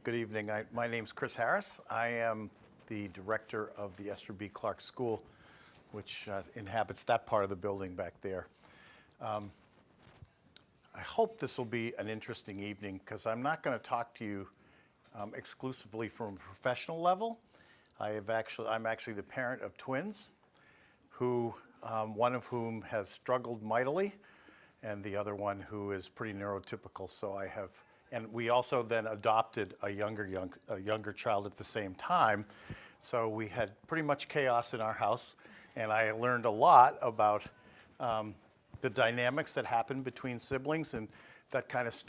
Good evening. My name's Chris Harris. I am the director of the Esther B. Clark School, which inhabits that part of the building back there. I hope this will be an interesting evening because I'm not going to talk to you exclusively from a professional level. I'm actually the parent of twins, one of whom has struggled mightily, and the other one who is pretty neurotypical. And we also then adopted a younger child at the same time. So we had pretty much chaos in our house, and I learned a lot about the dynamics that happen between siblings, and that kind of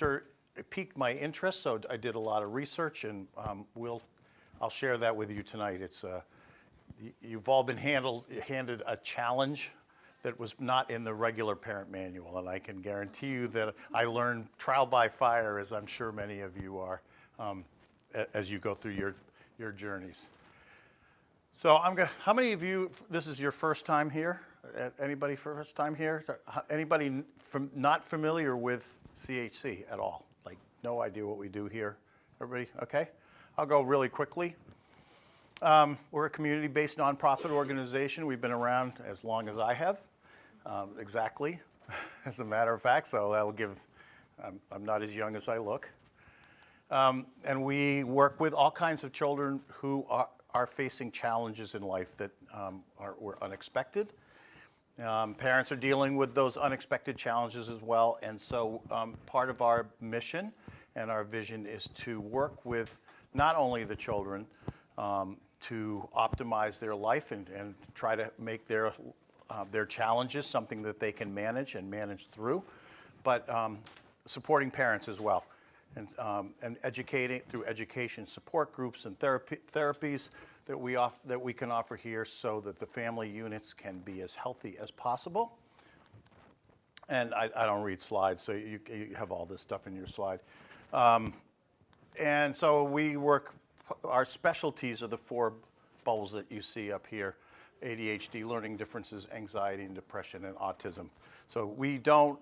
piqued my interest. So I did a lot of research, and I'll share that with you tonight. You've all been handed a challenge that was not in the regular parent manual, and I can guarantee you that I learned trial by fire, as I'm sure many of you are, as you go through your journeys. So how many of you, this is your first time here? Anybody first time here? Anybody not familiar with CHC at all? Like, no idea what we do here? Everybody, okay? I'll go really quickly. We're a community-based nonprofit organization. We've been around as long as I have, exactly, as a matter of fact, so that'll give, I'm not as young as I look. And we work with all kinds of children who are facing challenges in life that were unexpected. Parents are dealing with those unexpected challenges as well, and so part of our mission and our vision is to work with not only the children, to optimize their life and try to make their challenges something that they can manage through, but supporting parents as well, and educating through education support groups and therapies that we can offer here, so that the family units can be as healthy as possible. And I don't read slides, so you have all this stuff in your slide. And so we work. Our specialties are the four bubbles that you see up here: ADHD, learning differences, anxiety and depression, and autism. So we don't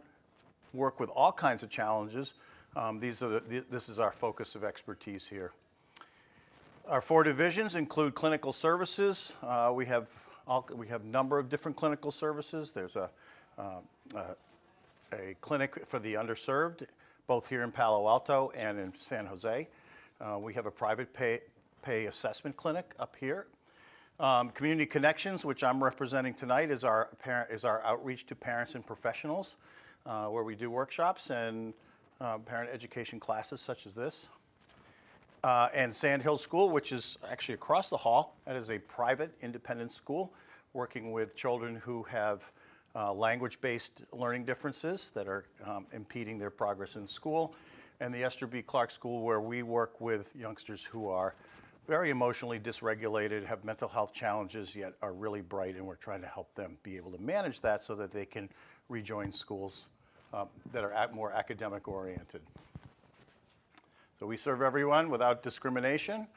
work with all kinds of challenges. This is our focus of expertise here. Our four divisions include clinical services. We have a number of different clinical services. There's a clinic for the underserved, both here in Palo Alto and in San Jose. We have a private pay assessment clinic up here. Community Connections, which I'm representing tonight, is our outreach to parents and professionals, where we do workshops and parent education classes such as this. And Sand Hill School, which is actually across the hall. That is a private, independent school working with children who have language-based learning differences that are impeding their progress in school. And the Esther B. Clark School, where we work with youngsters who are very emotionally dysregulated, have mental health challenges, yet are really bright, and we're trying to help them be able to manage that so that they can rejoin schools that are more academic oriented. So we serve everyone without discrimination.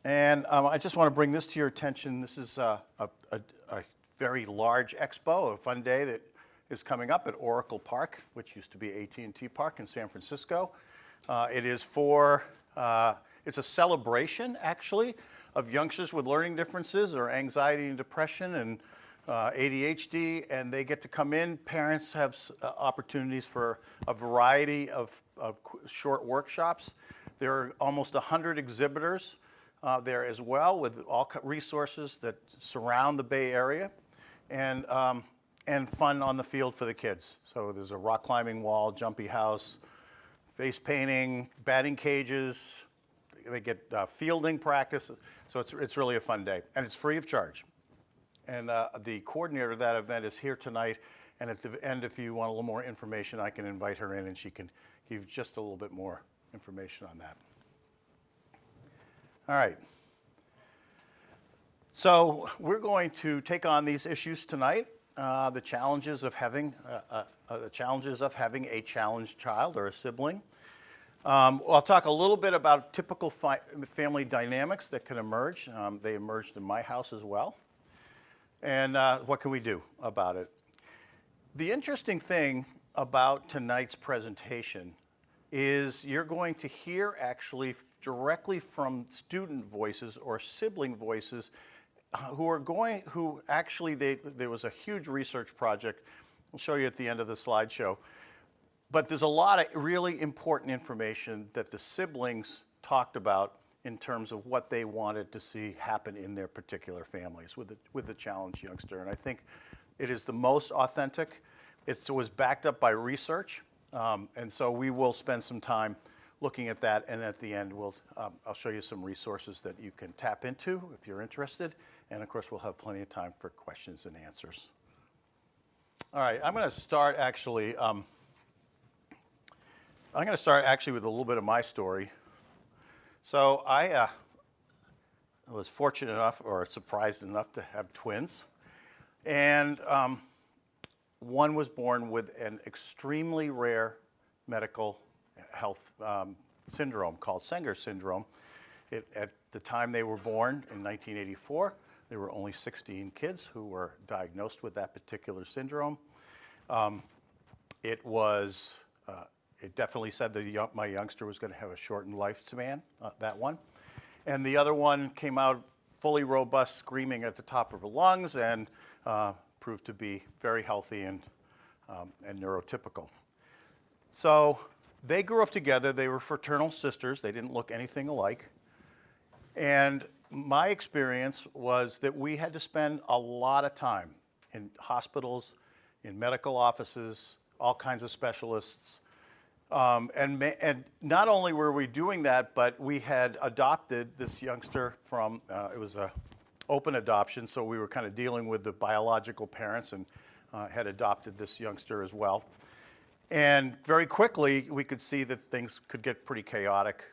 And I just want to bring this to your attention. This is a very large expo, a fun day that is coming up at Oracle Park, which used to be AT&T Park in San Francisco. It's a celebration, actually, of youngsters with learning differences or anxiety and depression and ADHD, and they get to come in. Parents have opportunities for a variety of short workshops. There are almost 100 exhibitors there as well, with all resources that surround the Bay Area, and fun on the field for the kids. So there's a rock climbing wall, jumpy house, face painting, batting cages. They get fielding practice. So it's really a fun day, and it's free of charge. And the coordinator of that event is here tonight. And at the end, if you want a little more information, I can invite her in, and she can give just a little bit more information on that. All right. So we're going to take on these issues tonight. The challenges of having a challenged child or a sibling. I'll talk a little bit about typical family dynamics that can emerge. They emerged in my house as well. And what can we do about it? The interesting thing about tonight's presentation is you're going to hear actually directly from student voices or sibling voices who actually, there was a huge research project. I'll show you at the end of the slideshow. But there's a lot of really important information that the siblings talked about in terms of what they wanted to see happen in their particular families with the challenged youngster. And I think it is the most authentic. It was backed up by research. And so we will spend some time looking at that. And at the end, I'll show you some resources that you can tap into if you're interested. And of course, we'll have plenty of time for questions and answers. All right, I'm going to start actually with a little bit of my story. So I was fortunate enough or surprised enough to have twins. And one was born with an extremely rare medical health syndrome called Sanger syndrome. At the time they were born in 1984, there were only 16 kids who were diagnosed with that particular syndrome. It definitely said that my youngster was going to have a shortened lifespan, that one. And the other one came out fully robust, screaming at the top of her lungs, and proved to be very healthy and neurotypical. So they grew up together. They were fraternal sisters. They didn't look anything alike. And my experience was that we had to spend a lot of time in hospitals, in medical offices, all kinds of specialists. And not only were we doing that, but we had adopted this youngster from, it was an open adoption, so we were kind of dealing with the biological parents and had adopted this youngster as well. And very quickly, we could see that things could get pretty chaotic.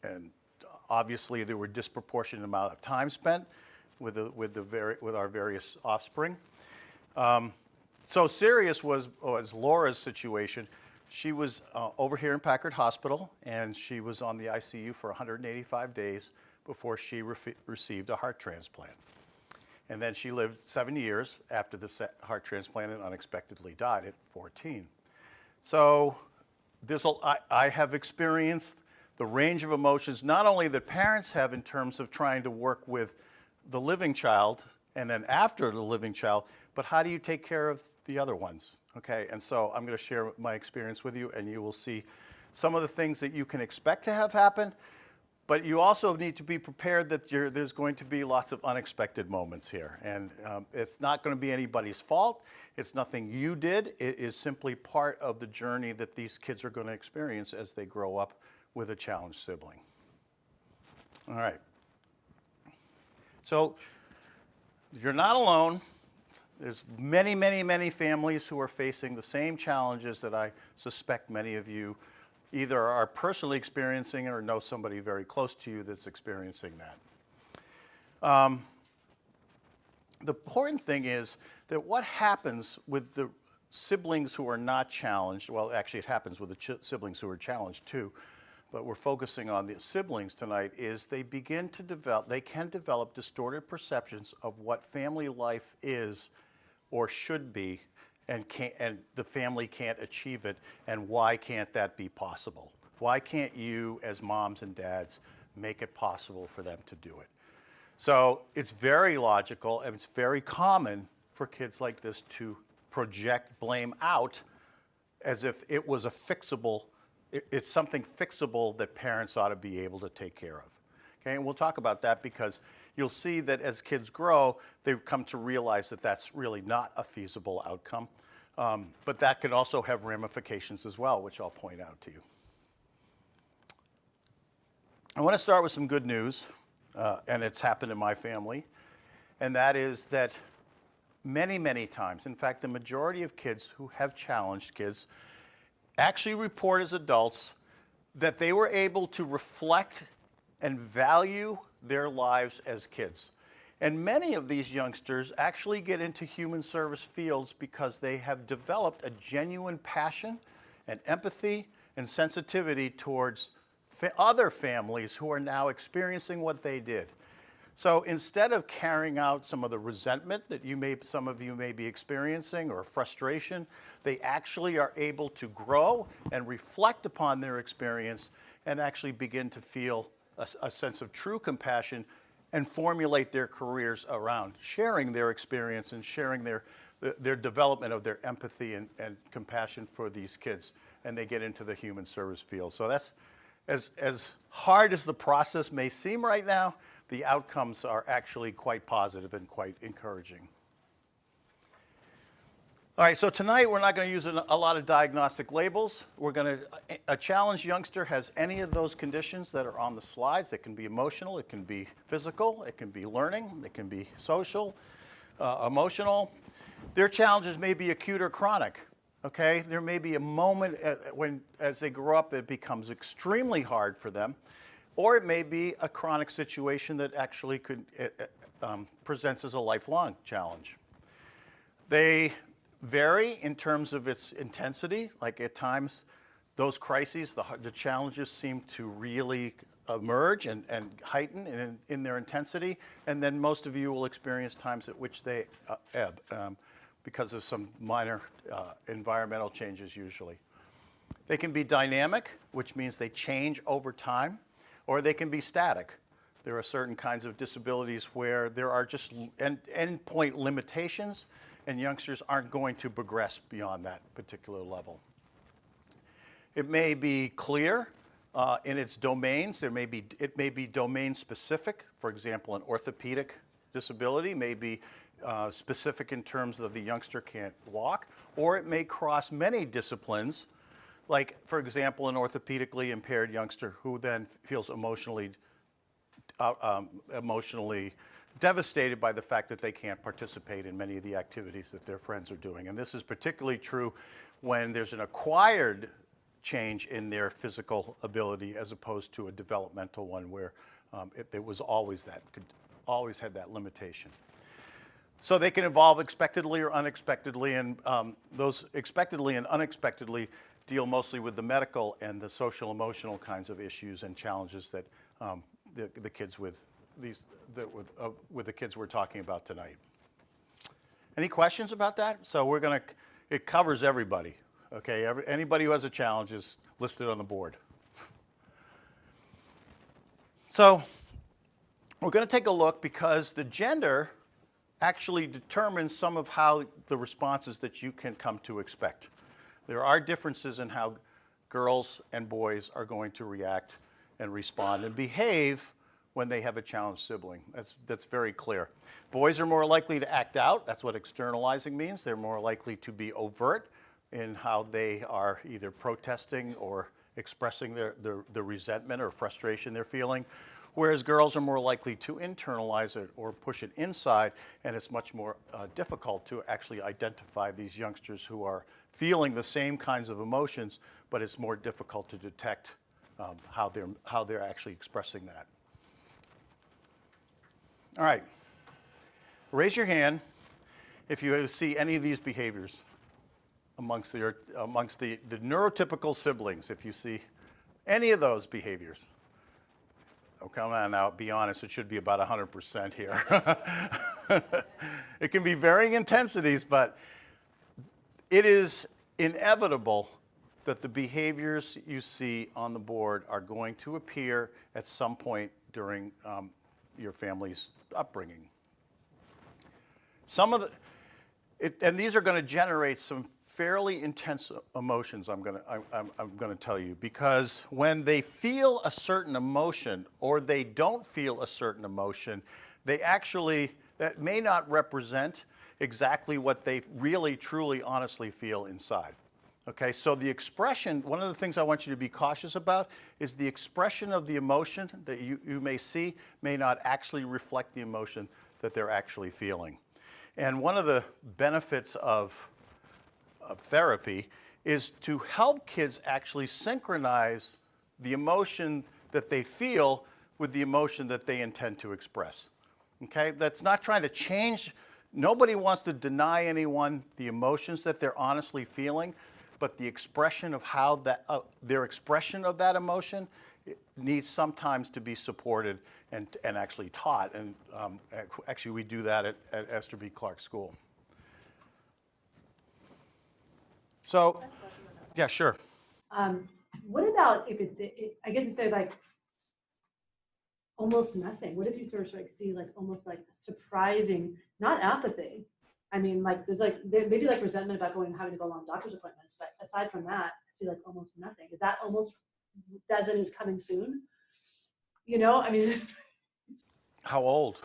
And obviously, there were disproportionate amount of time spent with our various offspring. So serious was Laura's situation. She was over here in Packard Hospital, and she was on the ICU for 185 days before she received a heart transplant. And then she lived 7 years after the heart transplant and unexpectedly died at 14. So I have experienced the range of emotions, not only that parents have in terms of trying to work with the living child and then after the living child, but how do you take care of the other ones? Okay, and so I'm going to share my experience with you, and you will see some of the things that you can expect to have happen, but you also need to be prepared that there's going to be lots of unexpected moments here. And it's not going to be anybody's fault. It's nothing you did. It is simply part of the journey that these kids are going to experience as they grow up with a challenged sibling. All right. So you're not alone. There's many, many, many families who are facing the same challenges that I suspect many of you either are personally experiencing or know somebody very close to you that's experiencing that. The important thing is that what happens with the siblings who are not challenged, well, actually it happens with the siblings who are challenged too, but we're focusing on the siblings tonight, is they can develop distorted perceptions of what family life is or should be, and the family can't achieve it, and why can't that be possible? Why can't you, as moms and dads, make it possible for them to do it? So it's very logical, and it's very common for kids like this to project blame out as if it was a fixable, it's something fixable that parents ought to be able to take care of. Okay, and we'll talk about that because you'll see that as kids grow, they come to realize that that's really not a feasible outcome. But that can also have ramifications as well, which I'll point out to you. I want to start with some good news, and it's happened in my family, and that is that many, many times, in fact, the majority of kids who have challenged kids actually report as adults that they were able to reflect and value their lives as kids. And many of these youngsters actually get into human service fields because they have developed a genuine passion and empathy and sensitivity towards other families who are now experiencing what they did. So instead of carrying out some of the resentment that some of you may be experiencing or frustration, they actually are able to grow and reflect upon their experience and actually begin to feel a sense of true compassion and formulate their careers around sharing their experience and sharing their development of their empathy and compassion for these kids. And they get into the human service field. So that's as hard as the process may seem right now, the outcomes are actually quite positive and quite encouraging. All right, so tonight we're not going to use a lot of diagnostic labels. A challenged youngster has any of those conditions that are on the slides. It can be emotional, it can be physical, it can be learning, it can be social, emotional. Their challenges may be acute or chronic. Okay, there may be a moment as they grow up that it becomes extremely hard for them, or it may be a chronic situation that actually presents as a lifelong challenge. They vary in terms of its intensity. Like at times, those crises, the challenges seem to really emerge and heighten in their intensity, and then most of you will experience times at which they ebb. Because of some minor environmental changes usually. They can be dynamic, which means they change over time, or they can be static. There are certain kinds of disabilities where there are just endpoint limitations, and youngsters aren't going to progress beyond that particular level. It may be clear in its domains. It may be domain specific. For example, an orthopedic disability may be specific in terms of the youngster can't walk, or it may cross many disciplines, like, for example, an orthopedically impaired youngster who then feels emotionally devastated by the fact that they can't participate in many of the activities that their friends are doing. And this is particularly true when there's an acquired change in their physical ability as opposed to a developmental one where it was always had that limitation. So they can evolve expectedly or unexpectedly, and those expectedly and unexpectedly deal mostly with the medical and the social emotional kinds of issues and challenges that the kids with the kids we're talking about tonight. Any questions about that? So it covers everybody. Okay, anybody who has a challenge is listed on the board. So we're going to take a look because the gender actually determines some of how the responses that you can come to expect. There are differences in how girls and boys are going to react and respond and behave when they have a challenged sibling. That's very clear. Boys are more likely to act out. That's what externalizing means. They're more likely to be overt in how they are either protesting or expressing the resentment or frustration they're feeling. Whereas girls are more likely to internalize it or push it inside, and it's much more difficult to actually identify these youngsters who are feeling the same kinds of emotions, but it's more difficult to detect how they're actually expressing that. All right, raise your hand if you see any of these behaviors amongst the neurotypical siblings, if you see any of those behaviors. Oh, come on now, be honest, it should be about 100% here. It can be varying intensities, but it is inevitable that the behaviors you see on the board are going to appear at some point during your family's upbringing. And these are going to generate some fairly intense emotions, I'm going to tell you, because when they feel a certain emotion or they don't feel a certain emotion, that may not represent exactly what they really, truly, honestly feel inside. Okay, so the expression, one of the things I want you to be cautious about is the expression of the emotion that you may see may not actually reflect the emotion that they're actually feeling. And one of the benefits of therapy is to help kids actually synchronize the emotion that they feel with the emotion that they intend to express. Okay, that's not trying to change. Nobody wants to deny anyone the emotions that they're honestly feeling, but the expression of how their expression of that emotion needs sometimes to be supported and actually taught. And actually, we do that at Esther B. Clark School. So, yeah, sure. What about if I guess instead of like almost nothing, what if you sort of like see like almost like surprising, not apathy. I mean, like there's like maybe like resentment about having to go on doctor's appointments, but aside from that, I see like almost nothing. Is that almost as in is coming soon? You know, I mean, How old?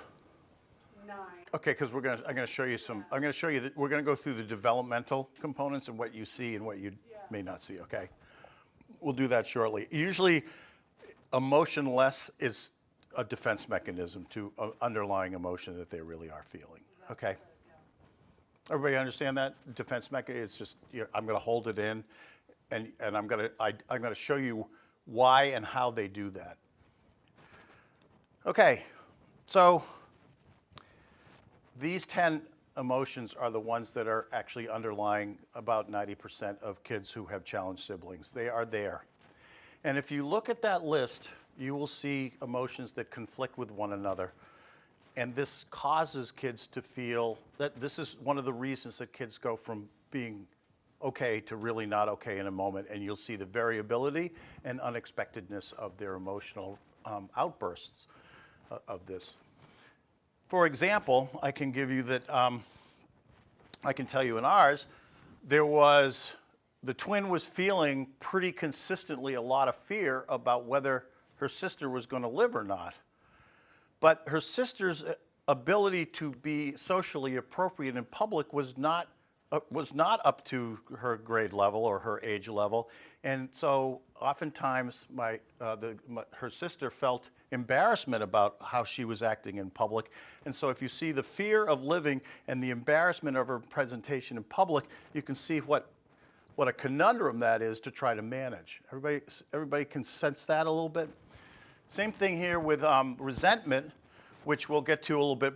9. Okay, because I'm gonna show you some. I'm gonna show you that we're gonna go through the developmental components and what you see and what you may not see. Okay, we'll do that shortly. Usually, emotionless is a defense mechanism to underlying emotion that they really are feeling. Okay, everybody understand that defense mechanism? It's just I'm gonna hold it in, and I'm gonna show you why and how they do that. Okay, so. These 10 emotions are the ones that are actually underlying about 90% of kids who have challenged siblings. They are there. And if you look at that list, you will see emotions that conflict with one another. And this causes kids to feel that this is one of the reasons that kids go from being okay to really not okay in a moment. And you'll see the variability and unexpectedness of their emotional outbursts of this. For example, I can give you that, I can tell you in ours, the twin was feeling pretty consistently a lot of fear about whether her sister was going to live or not. But her sister's ability to be socially appropriate in public was not up to her grade level or her age level. And so oftentimes her sister felt embarrassment about how she was acting in public. And so if you see the fear of living and the embarrassment of her presentation in public, you can see what a conundrum that is to try to manage. Everybody can sense that a little bit? Same thing here with resentment, which we'll get to a little bit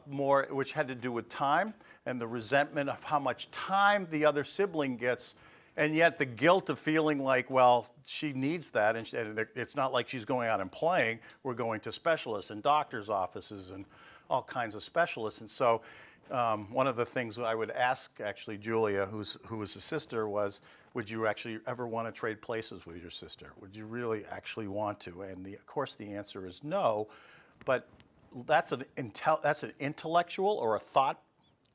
more, which had to do with time and the resentment of how much time the other sibling gets, and yet the guilt of feeling like, well, she needs that, and it's not like she's going out and playing. We're going to specialists and doctors' offices and all kinds of specialists. And so one of the things I would ask, actually, Julia, who was the sister, was, would you actually ever want to trade places with your sister? Would you really actually want to? And of course, the answer is no, but that's an intellectual or a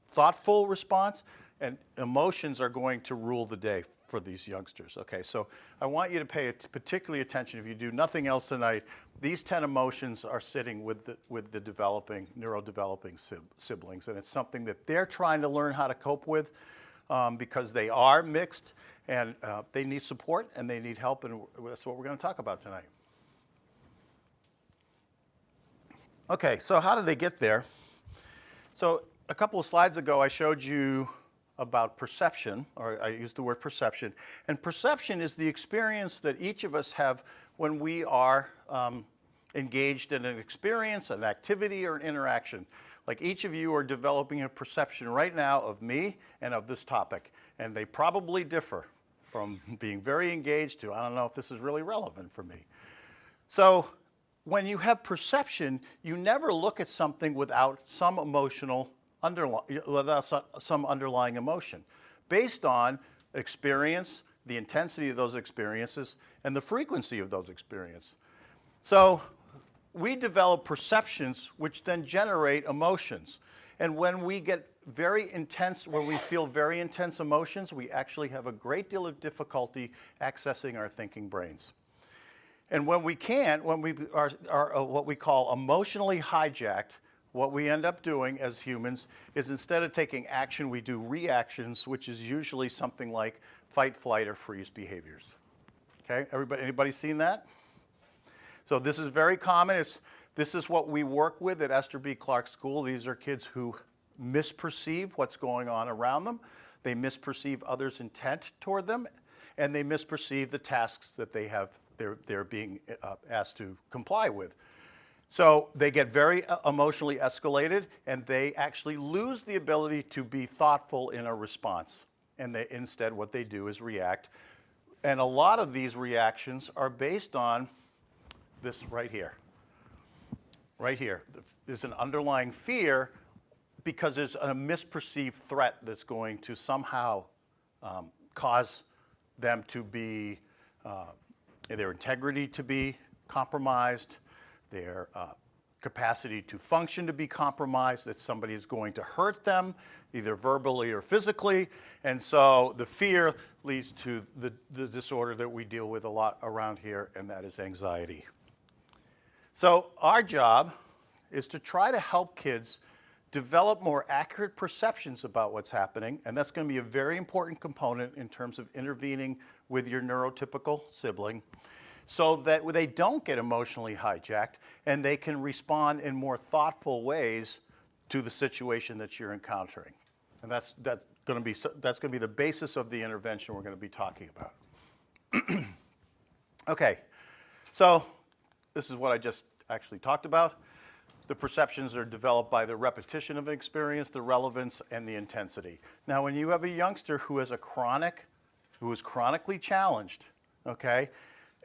thoughtful response, and emotions are going to rule the day for these youngsters. Okay, so I want you to pay particularly attention. If you do nothing else tonight, these 10 emotions are sitting with the neurodeveloping siblings, and it's something that they're trying to learn how to cope with because they are mixed, and they need support and they need help, and that's what we're going to talk about tonight. Okay, so how do they get there? So a couple of slides ago, I showed you about perception, or I used the word perception. And perception is the experience that each of us have when we are engaged in an experience, an activity, or an interaction. Like each of you are developing a perception right now of me and of this topic. And they probably differ from being very engaged to, I don't know if this is really relevant for me. So when you have perception, you never look at something without some underlying emotion based on experience, the intensity of those experiences, and the frequency of those experiences. So we develop perceptions which then generate emotions. And when we get very intense, when we feel very intense emotions, we actually have a great deal of difficulty accessing our thinking brains. And when we can't, when we are what we call emotionally hijacked, what we end up doing as humans is instead of taking action, we do reactions, which is usually something like fight, flight, or freeze behaviors. Okay, anybody seen that? So this is very common. This is what we work with at Esther B. Clark School. These are kids who misperceive what's going on around them. They misperceive others' intent toward them, and they misperceive the tasks that they're being asked to comply with. So they get very emotionally escalated, and they actually lose the ability to be thoughtful in a response. And instead what they do is react. And a lot of these reactions are based on this right here. Right here. There's an underlying fear because there's a misperceived threat that's going to somehow cause them to be, their integrity to be compromised, their capacity to function to be compromised, that somebody is going to hurt them, either verbally or physically. And so the fear leads to the disorder that we deal with a lot around here, and that is anxiety. So our job is to try to help kids develop more accurate perceptions about what's happening, and that's going to be a very important component in terms of intervening with your neurotypical sibling, so that they don't get emotionally hijacked and they can respond in more thoughtful ways to the situation that you're encountering. And that's going to be the basis of the intervention we're going to be talking about. Okay, so this is what I just actually talked about. The perceptions are developed by the repetition of experience, the relevance, and the intensity. Now, when you have a youngster who is chronically challenged, okay,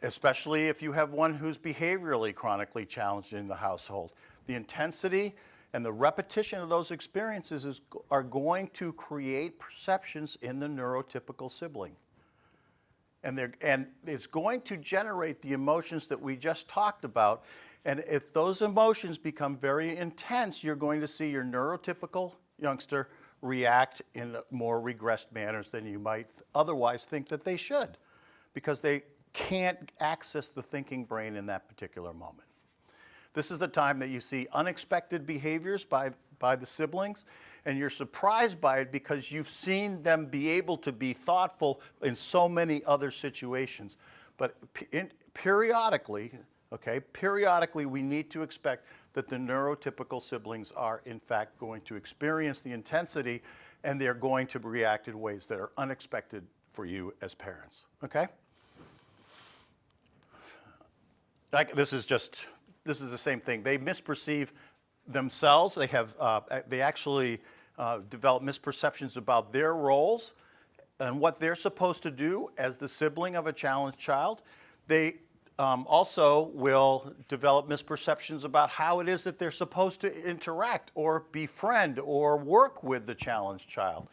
especially if you have one who's behaviorally chronically challenged in the household, the intensity and the repetition of those experiences are going to create perceptions in the neurotypical sibling. And it's going to generate the emotions that we just talked about. And if those emotions become very intense, you're going to see your neurotypical youngster react in more regressed manners than you might otherwise think that they should, because they can't access the thinking brain in that particular moment. This is the time that you see unexpected behaviors by the siblings, and you're surprised by it because you've seen them be able to be thoughtful in so many other situations. But periodically, we need to expect that the neurotypical siblings are in fact going to experience the intensity, and they're going to react in ways that are unexpected for you as parents, okay? This is the same thing. They misperceive themselves. They actually develop misperceptions about their roles and what they're supposed to do as the sibling of a challenged child. They also will develop misperceptions about how it is that they're supposed to interact or befriend or work with the challenged child.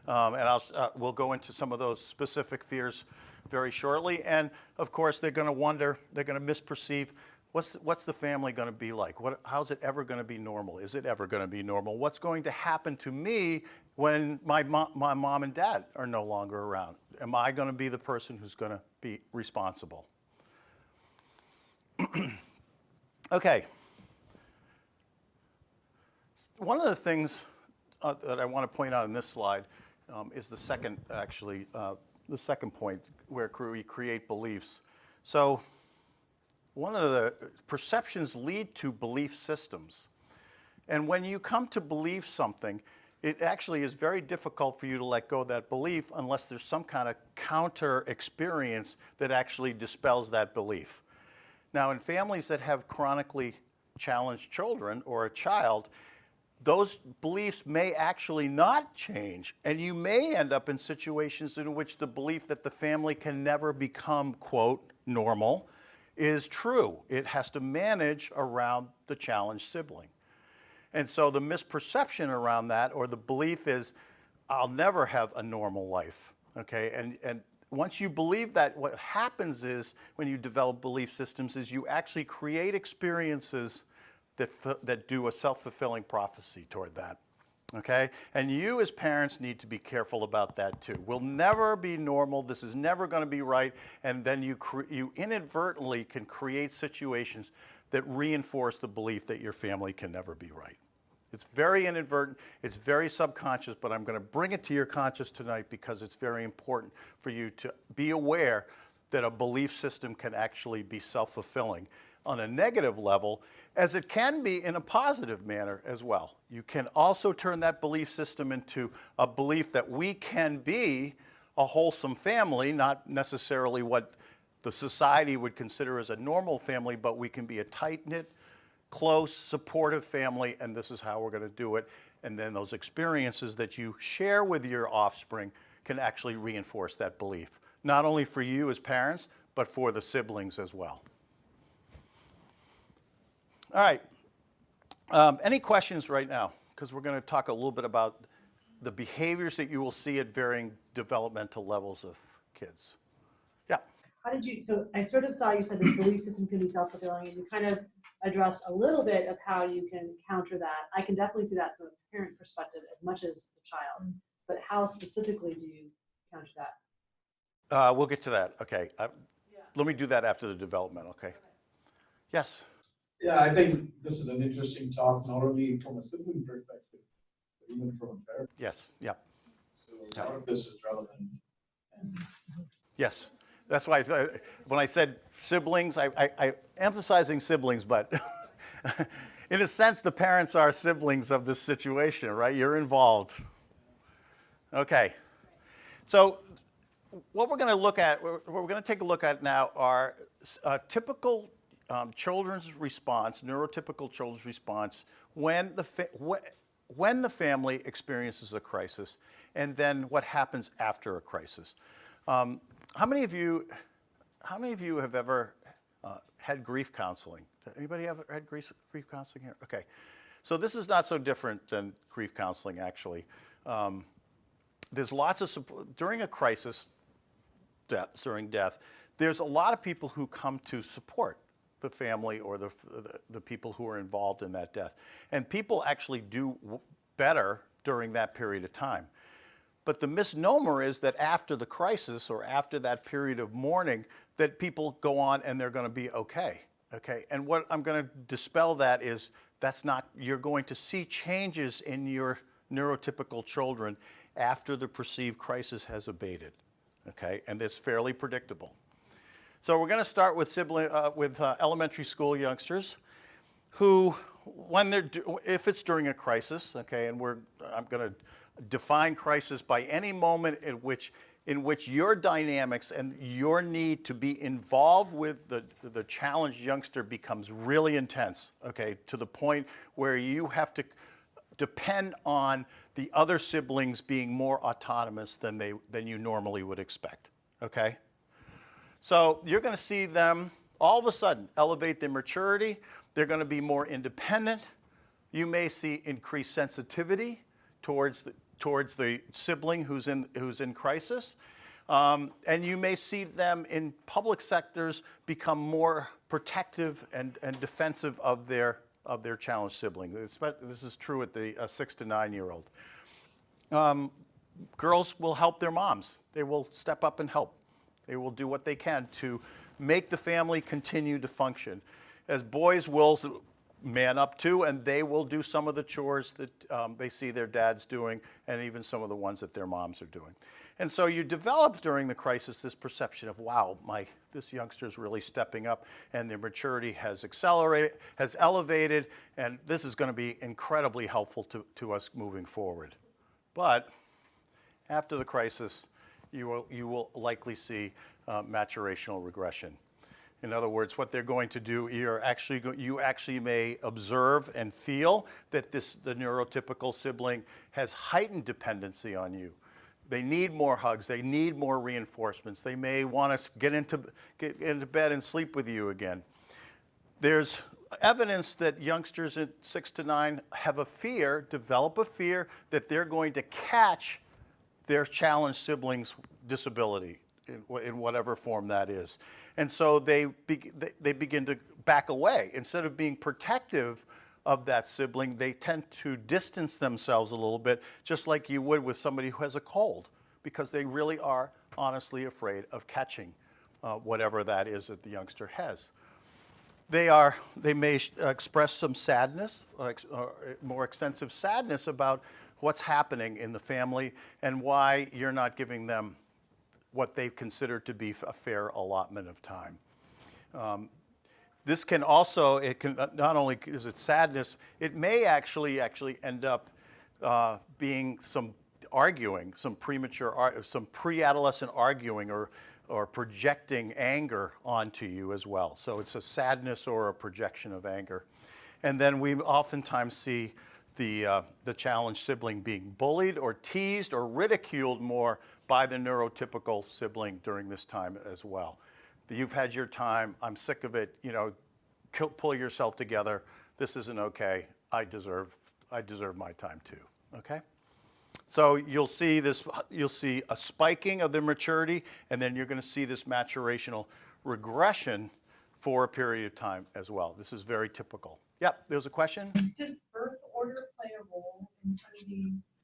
And we'll go into some of those specific fears very shortly. And of course, they're going to wonder, they're going to misperceive, what's the family going to be like? How's it ever going to be normal? Is it ever going to be normal? What's going to happen to me when my mom and dad are no longer around? Am I going to be the person who's going to be responsible? Okay. One of the things that I want to point out in this slide is the second point, where we create beliefs. So one of the perceptions lead to belief systems. And when you come to believe something, it actually is very difficult for you to let go of that belief unless there's some kind of counter experience that actually dispels that belief. Now, in families that have chronically challenged children or a child, those beliefs may actually not change, and you may end up in situations in which the belief that the family can never become, quote, normal is true. It has to manage around the challenged sibling. And so the misperception around that, or the belief is, I'll never have a normal life, okay? And once you believe that, what happens is, when you develop belief systems, is you actually create experiences that do a self-fulfilling prophecy toward that, okay? And you as parents need to be careful about that too. We'll never be normal, this is never going to be right, and then you inadvertently can create situations that reinforce the belief that your family can never be right. It's very inadvertent, it's very subconscious, but I'm going to bring it to your conscious tonight because it's very important for you to be aware that a belief system can actually be self-fulfilling on a negative level, as it can be in a positive manner as well. You can also turn that belief system into a belief that we can be a wholesome family, not necessarily what the society would consider as a normal family, but we can be a tight-knit, close, supportive family, and this is how we're going to do it. And then those experiences that you share with your offspring can actually reinforce that belief, not only for you as parents, but for the siblings as well. All right. Any questions right now? Because we're going to talk a little bit about the behaviors that you will see at varying developmental levels of kids. Yeah. How did you, so I sort of saw you said this belief system can be self-fulfilling, and you kind of addressed a little bit of how you can counter that. I can definitely see that from a parent perspective as much as the child, but how specifically do you counter that? We'll get to that. Okay. Let me do that after the development. Okay. Yes. Yeah, I think this is an interesting talk, not only from a sibling perspective, but even from a parent. Yes. Yeah. So a lot of this is relevant. And Yes. That's why when I said siblings, I emphasizing siblings, but in a sense, the parents are siblings of this situation, right? You're involved. Okay. So what we're going to look at, what we're going to take a look at now are typical children's response, neurotypical children's response when the family experiences a crisis, and then what happens after a crisis. How many of you have ever had grief counseling? Anybody ever had grief counseling here? Okay. So this is not so different than grief counseling, actually. There's lots of support during a crisis, during death. There's a lot of people who come to support the family or the people who are involved in that death. And people actually do better during that period of time. But the misnomer is that after the crisis or after that period of mourning, that people go on and they're going to be okay. Okay. And what I'm going to dispel that is that's not, you're going to see changes in your neurotypical children after the perceived crisis has abated. Okay. And it's fairly predictable. So we're going to start with elementary school youngsters who, if it's during a crisis, okay, and I'm going to define crisis by any moment in which your dynamics and your need to be involved with the challenged youngster becomes really intense, okay, to the point where you have to depend on the other siblings being more autonomous than you normally would expect, okay? So you're going to see them all of a sudden elevate their maturity. They're going to be more independent. You may see increased sensitivity towards the sibling who's in crisis. And you may see them in public sectors become more protective and defensive of their challenged sibling. This is true at the 6 to 9-year-old. Girls will help their moms. They will step up and help. They will do what they can to make the family continue to function. As boys will man up to, and they will do some of the chores that they see their dads doing, and even some of the ones that their moms are doing. And so you develop during the crisis this perception of, wow, this youngster's really stepping up, and their maturity has elevated, and this is going to be incredibly helpful to us moving forward. But after the crisis, you will likely see maturational regression. In other words, what they're going to do, you actually may observe and feel that the neurotypical sibling has heightened dependency on you. They need more hugs. They need more reinforcements. They may want to get into bed and sleep with you again. There's evidence that youngsters at 6 to 9 develop a fear that they're going to catch their challenged sibling's disability in whatever form that is. And so they begin to back away. Instead of being protective of that sibling, they tend to distance themselves a little bit, just like you would with somebody who has a cold, because they really are honestly afraid of catching whatever that is that the youngster has. They may express some sadness, more extensive sadness about what's happening in the family and why you're not giving them what they consider to be a fair allotment of time. This can also, not only is it sadness, it may actually end up being some arguing, some pre-adolescent arguing or projecting anger onto you as well. So it's a sadness or a projection of anger. And then we oftentimes see the challenged sibling being bullied or teased or ridiculed more by the neurotypical sibling during this time as well. You've had your time, I'm sick of it, pull yourself together. This isn't okay. I deserve my time too. Okay? So you'll see a spiking of the maturity, and then you're going to see this maturational regression for a period of time as well. This is very typical. Yep, there's a question? Does birth order play a role in some of these?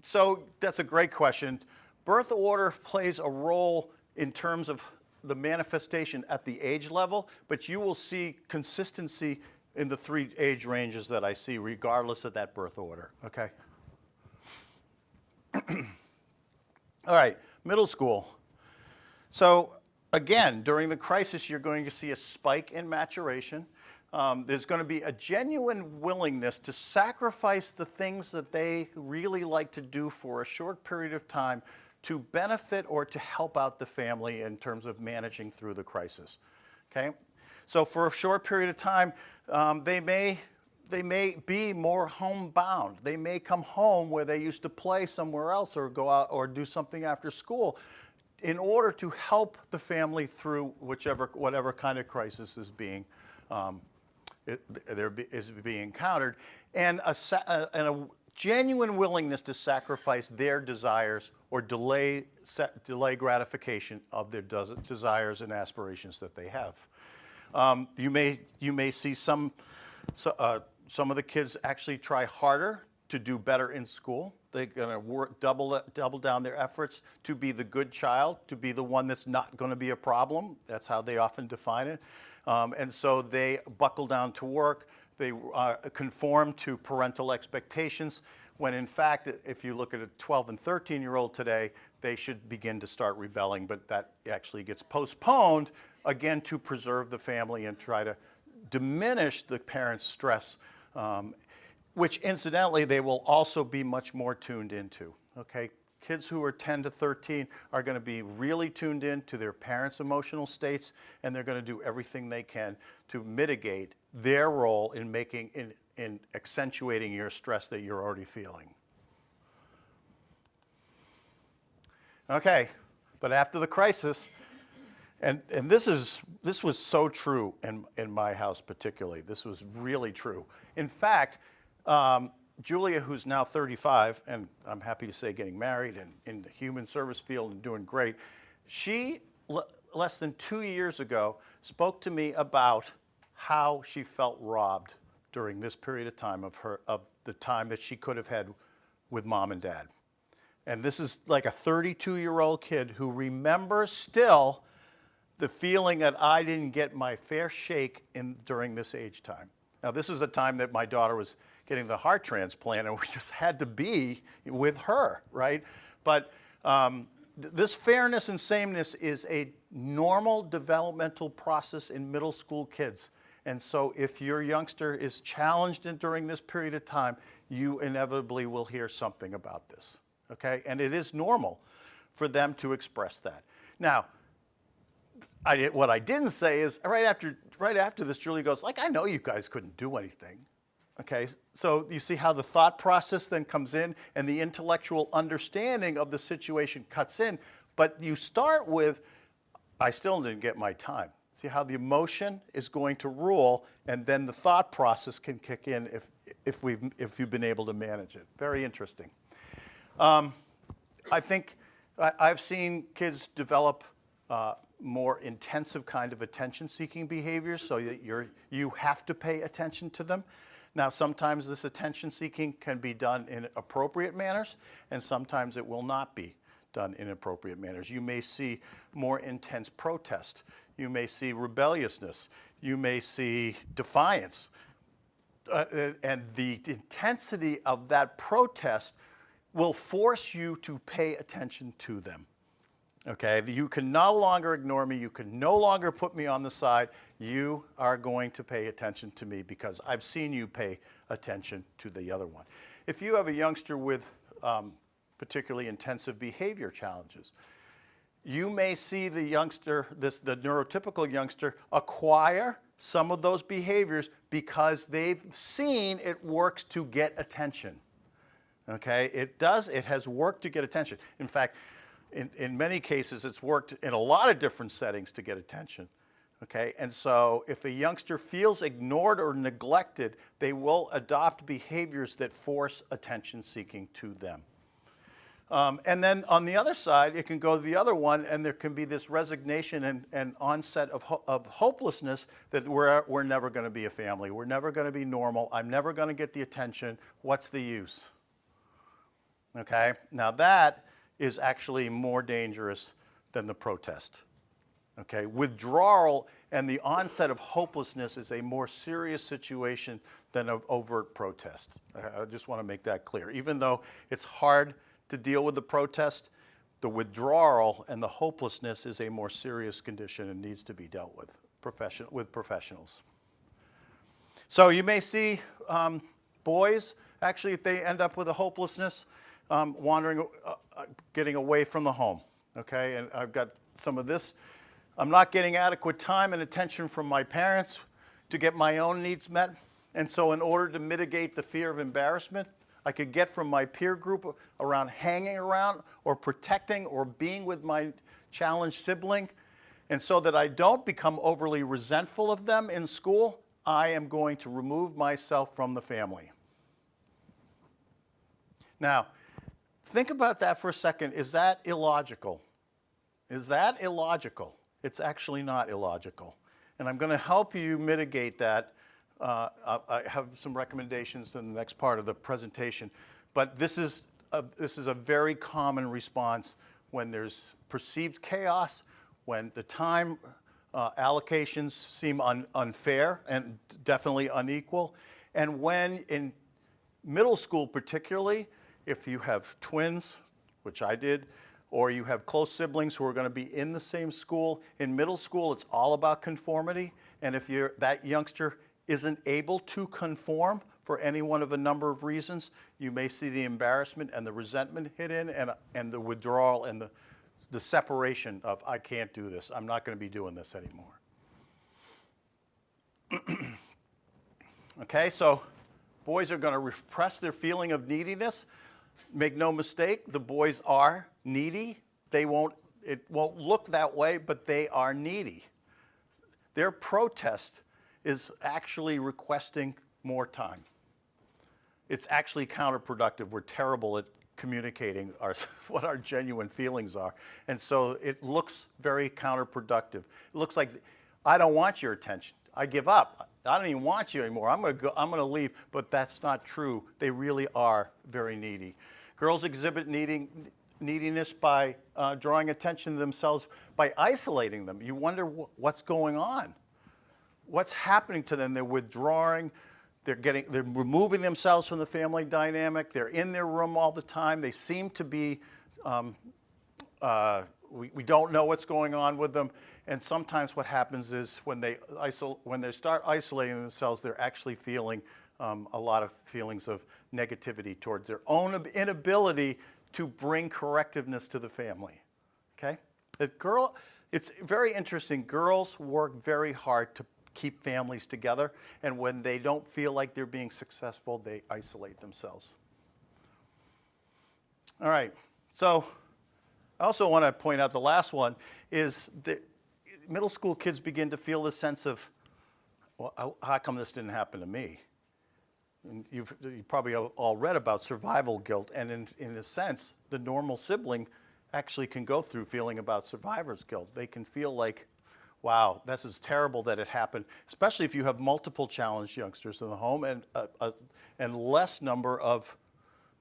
So that's a great question. Birth order plays a role in terms of the manifestation at the age level, but you will see consistency in the 3 age ranges that I see, regardless of that birth order. Okay? All right, middle school. So again, during the crisis, you're going to see a spike in maturation. There's going to be a genuine willingness to sacrifice the things that they really like to do for a short period of time to benefit or to help out the family in terms of managing through the crisis. Okay? So for a short period of time, they may be more homebound. They may come home where they used to play somewhere else or go out or do something after school in order to help the family through whatever kind of crisis is being encountered, and a genuine willingness to sacrifice their desires or delay gratification of their desires and aspirations that they have. You may see some of the kids actually try harder to do better in school. They're going to double down their efforts to be the good child, to be the one that's not going to be a problem. That's how they often define it. And so they buckle down to work. They conform to parental expectations, when in fact, if you look at a 12 and 13-year-old today, they should begin to start rebelling, but that actually gets postponed, again, to preserve the family and try to diminish the parents' stress, which incidentally, they will also be much more tuned into, okay? Kids who are 10 to 13 are going to be really tuned in to their parents' emotional states, and they're going to do everything they can to mitigate their role in accentuating your stress that you're already feeling. Okay, but after the crisis, and this was so true in my house particularly. This was really true. In fact, Julia, who's now 35, and I'm happy to say getting married and in the human service field and doing great, she, less than 2 years ago, spoke to me about how she felt robbed during this period of time of the time that she could have had with mom and dad. And this is like a 32-year-old kid who remembers still the feeling that I didn't get my fair shake during this age time. Now, this is a time that my daughter was getting the heart transplant, and we just had to be with her, right? But this fairness and sameness is a normal developmental process in middle school kids. And so if your youngster is challenged during this period of time, you inevitably will hear something about this, okay? And it is normal for them to express that. Now, what I didn't say is, right after this, Julie goes, like, I know you guys couldn't do anything. Okay, so you see how the thought process then comes in and the intellectual understanding of the situation cuts in, but you start with, I still didn't get my time. See how the emotion is going to rule, and then the thought process can kick in if you've been able to manage it. Very interesting. I think I've seen kids develop more intensive kind of attention-seeking behaviors, so that you have to pay attention to them. Now, sometimes this attention-seeking can be done in appropriate manners, and sometimes it will not be done in appropriate manners. You may see more intense protest. You may see rebelliousness. You may see defiance. And the intensity of that protest will force you to pay attention to them. Okay, you can no longer ignore me. You can no longer put me on the side. You are going to pay attention to me because I've seen you pay attention to the other one. If you have a youngster with particularly intensive behavior challenges, you may see the youngster, the neurotypical youngster, acquire some of those behaviors because they've seen it works to get attention. Okay, it has worked to get attention. In fact, in many cases, it's worked in a lot of different settings to get attention. Okay, and so if a youngster feels ignored or neglected, they will adopt behaviors that force attention seeking to them. And then on the other side, it can go the other one, and there can be this resignation and onset of hopelessness that we're never going to be a family. We're never going to be normal. I'm never going to get the attention. What's the use? Okay, now that is actually more dangerous than the protest. Okay, withdrawal and the onset of hopelessness is a more serious situation than an overt protest. I just want to make that clear. Even though it's hard to deal with the protest, the withdrawal and the hopelessness is a more serious condition and needs to be dealt with professionals. So you may see boys, actually, if they end up with a hopelessness, wandering, getting away from the home. Okay, and I've got some of this. I'm not getting adequate time and attention from my parents to get my own needs met. And so in order to mitigate the fear of embarrassment I could get from my peer group around hanging around or protecting or being with my challenged sibling, and so that I don't become overly resentful of them in school, I am going to remove myself from the family. Now, think about that for a second. Is that illogical? Is that illogical? It's actually not illogical. And I'm going to help you mitigate that. I have some recommendations in the next part of the presentation. But this is a very common response when there's perceived chaos, when the time allocations seem unfair and definitely unequal, and when in middle school particularly, if you have twins, which I did, or you have close siblings who are going to be in the same school. In middle school, it's all about conformity. And if that youngster isn't able to conform for any one of a number of reasons, you may see the embarrassment and the resentment hit in, and the withdrawal and the separation of, I can't do this. I'm not going to be doing this anymore. Okay, so boys are going to repress their feeling of neediness. Make no mistake, the boys are needy. It won't look that way, but they are needy. Their protest is actually requesting more time. It's actually counterproductive. We're terrible at communicating what our genuine feelings are. And so it looks very counterproductive. It looks like, I don't want your attention. I give up. I don't even want you anymore. I'm going to leave. But that's not true. They really are very needy. Girls exhibit neediness by drawing attention to themselves by isolating them. You wonder what's going on. What's happening to them? They're withdrawing. They're removing themselves from the family dynamic. They're in their room all the time. They seem to be, we don't know what's going on with them. And sometimes what happens is when they start isolating themselves, they're actually feeling a lot of feelings of negativity towards their own inability to bring correctiveness to the family. Okay? It's very interesting. Girls work very hard to keep families together, and when they don't feel like they're being successful, they isolate themselves. All right, so I also want to point out the last one is that middle school kids begin to feel this sense of, well, how come this didn't happen to me? And you probably all read about survival guilt, and in a sense, the normal sibling actually can go through feeling about survivor's guilt. They can feel like, wow, this is terrible that it happened, especially if you have multiple challenged youngsters in the home and less number of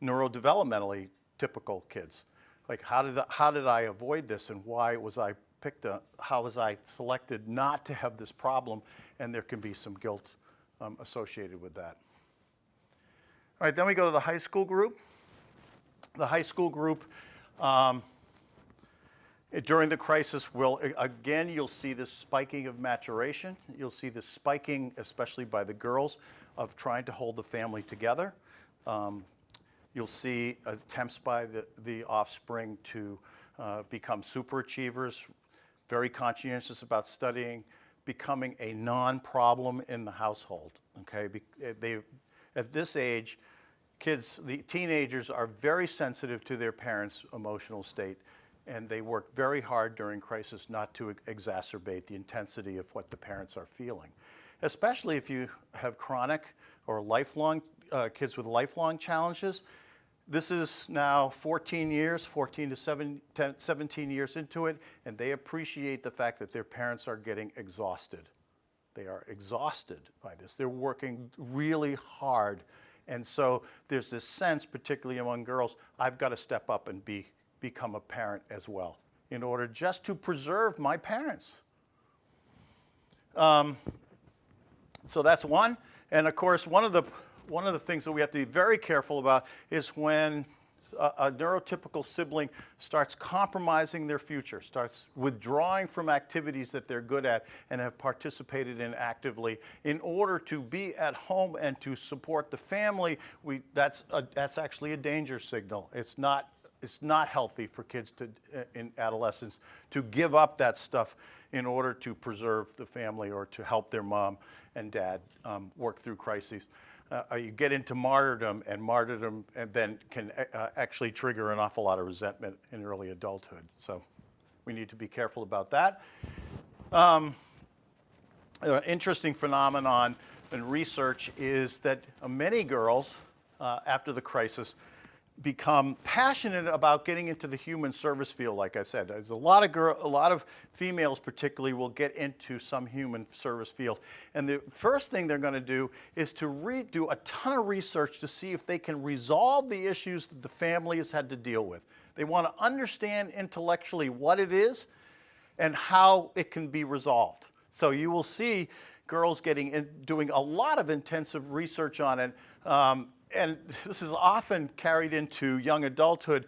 neurodevelopmentally typical kids. Like, how did I avoid this, and why was I how was I selected not to have this problem? And there can be some guilt associated with that. All right, then we go to the high school group. The high school group, during the crisis, again, you'll see this spiking of maturation. You'll see this spiking, especially by the girls, of trying to hold the family together. You'll see attempts by the offspring to become superachievers, very conscientious about studying, becoming a non-problem in the household. Okay, at this age, the teenagers are very sensitive to their parents' emotional state. and they work very hard during crisis not to exacerbate the intensity of what the parents are feeling, especially if you have chronic or lifelong kids with lifelong challenges. This is now 14 years, 14 to 17 years into it, and they appreciate the fact that their parents are getting exhausted. They are exhausted by this. They're working really hard. And so there's this sense, particularly among girls, I've got to step up and become a parent as well in order just to preserve my parents. So that's one. And of course, one of the things that we have to be very careful about is when a neurotypical sibling starts compromising their future, starts withdrawing from activities that they're good at and have participated in actively in order to be at home and to support the family. That's actually a danger signal. It's not healthy for kids in adolescence to give up that stuff in order to preserve the family or to help their mom and dad work through crises. You get into martyrdom and then can actually trigger an awful lot of resentment in early adulthood. So we need to be careful about that. Interesting phenomenon in research is that many girls after the crisis become passionate about getting into the human service field. Like I said, there's a lot of females particularly will get into some human service field. And the first thing they're going to do is to do a ton of research to see if they can resolve the issues that the family has had to deal with. They want to understand intellectually what it is and how it can be resolved. So you will see girls doing a lot of intensive research on it. And this is often carried into young adulthood.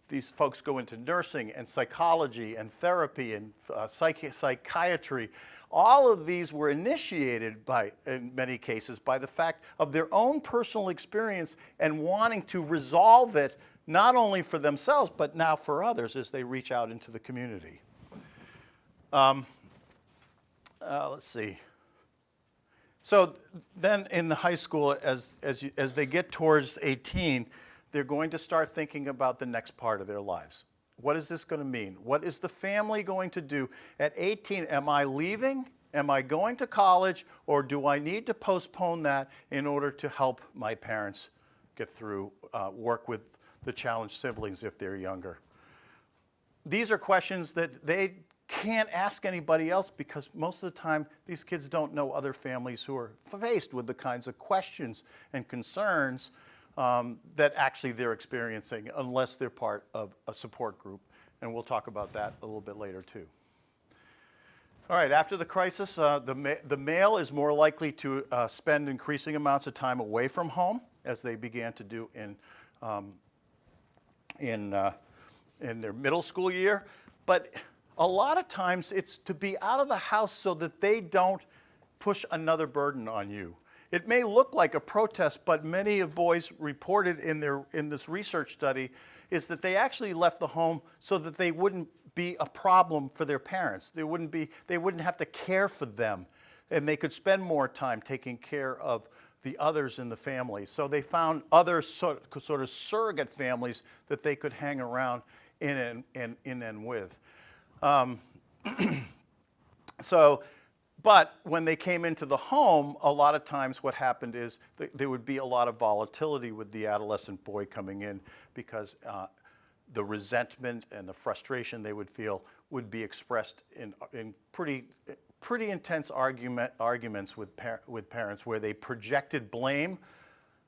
These folks go into nursing and psychology and therapy and psychiatry. All of these were initiated in many cases, by the fact of their own personal experience and wanting to resolve it, not only for themselves, but now for others as they reach out into the community. Let's see. So then in the high school, as they get towards 18, they're going to start thinking about the next part of their lives. What is this going to mean? What is the family going to do? At 18, am I leaving? Am I going to college? Or do I need to postpone that in order to help my parents get through, work with the challenged siblings if they're younger? These are questions that they can't ask anybody else because most of the time these kids don't know other families who are faced with the kinds of questions and concerns that actually they're experiencing unless they're part of a support group. And we'll talk about that a little bit later too. All right, after the crisis, the male is more likely to spend increasing amounts of time away from home, as they began to do in their middle school year. But a lot of times it's to be out of the house so that they don't push another burden on you. It may look like a protest, but many of boys reported in this research study is that they actually left the home so that they wouldn't be a problem for their parents. They wouldn't have to care for them, and they could spend more time taking care of the others in the family. So they found other sort of surrogate families that they could hang around in and with. But when they came into the home, a lot of times what happened is there would be a lot of volatility with the adolescent boy coming in because the resentment and the frustration they would feel would be expressed in pretty intense arguments with parents where they projected blame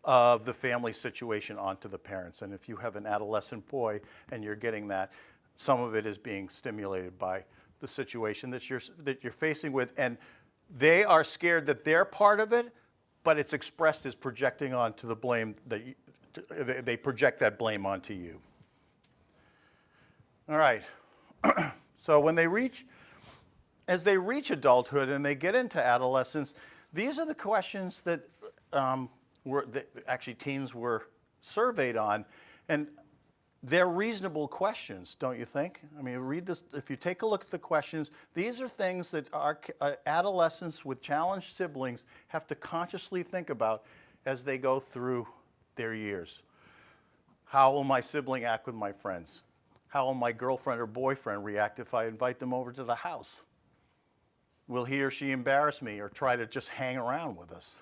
of the family situation onto the parents. And if you have an adolescent boy and you're getting that, some of it is being stimulated by the situation that you're facing with, and they are scared that they're part of it, but it's expressed as projecting onto the blame that they project that blame onto you. All right. So as they reach adulthood and they get into adolescence, these are the questions that actually teens were surveyed on, and they're reasonable questions, don't you think? I mean, read this. If you take a look at the questions, these are things that our adolescents with challenged siblings have to consciously think about as they go through their years. How will my sibling act with my friends? How will my girlfriend or boyfriend react if I invite them over to the house? Will he or she embarrass me or try to just hang around with us?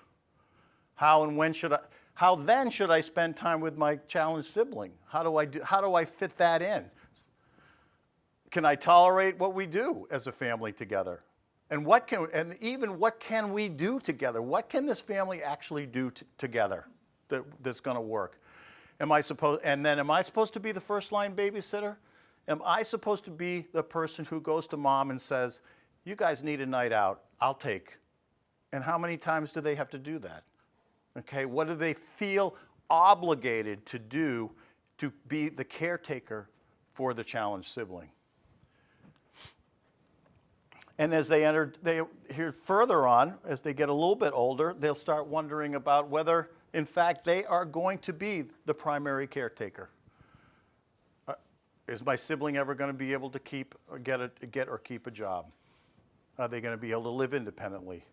How then should I spend time with my challenged sibling? How do I fit that in? Can I tolerate what we do as a family together? And what can we do together? What can this family actually do together that's going to work? Am I supposed to be the first line babysitter? Am I supposed to be the person who goes to mom and says, "You guys need a night out, I'll take." And how many times do they have to do that? Okay, what do they feel obligated to do to be the caretaker for the challenged sibling? And as they hear further on, as they get a little bit older, they'll start wondering about whether, in fact, they are going to be the primary caretaker. Is my sibling ever going to be able to keep or keep a job? Are they going to be able to live independently?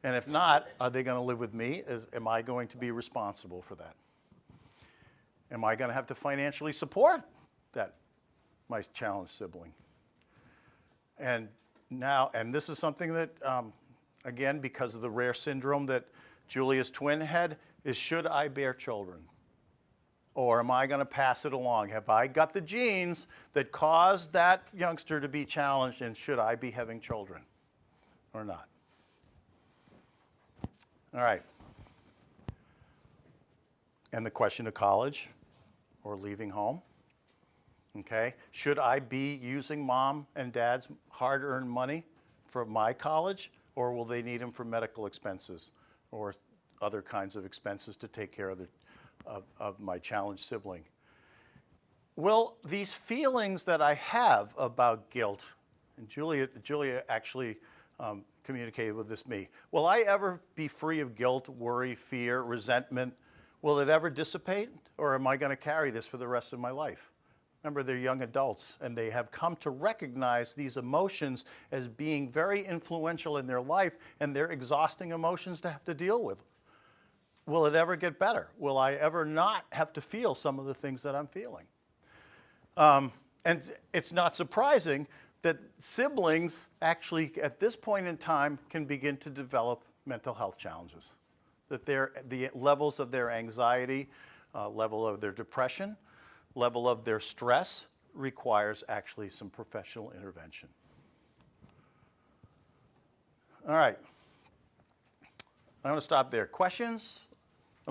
And if not, are they going to live with me? Am I going to be responsible for that? Am I going to have to financially support my challenged sibling? And this is something that, again, because of the rare syndrome that Julia's twin had, is should I bear children? Or am I going to pass it along? Have I got the genes that caused that youngster to be challenged, and should I be having children or not? All right. And the question of college or leaving home. Okay. Should I be using mom and dad's hard-earned money for my college, or will they need them for medical expenses or other kinds of expenses to take care of my challenged sibling? Will these feelings that I have about guilt, and Julia actually communicated with this me, will I ever be free of guilt, worry, fear, resentment? Will it ever dissipate, or am I going to carry this for the rest of my life? Remember, they're young adults, and they have come to recognize these emotions as being very influential in their life, and they're exhausting emotions to have to deal with. Will it ever get better? Will I ever not have to feel some of the things that I'm feeling? And it's not surprising that siblings actually, at this point in time, can begin to develop mental health challenges. That the levels of their anxiety, level of their depression, level of their stress requires actually some professional intervention. All right. I'm going to stop there. Questions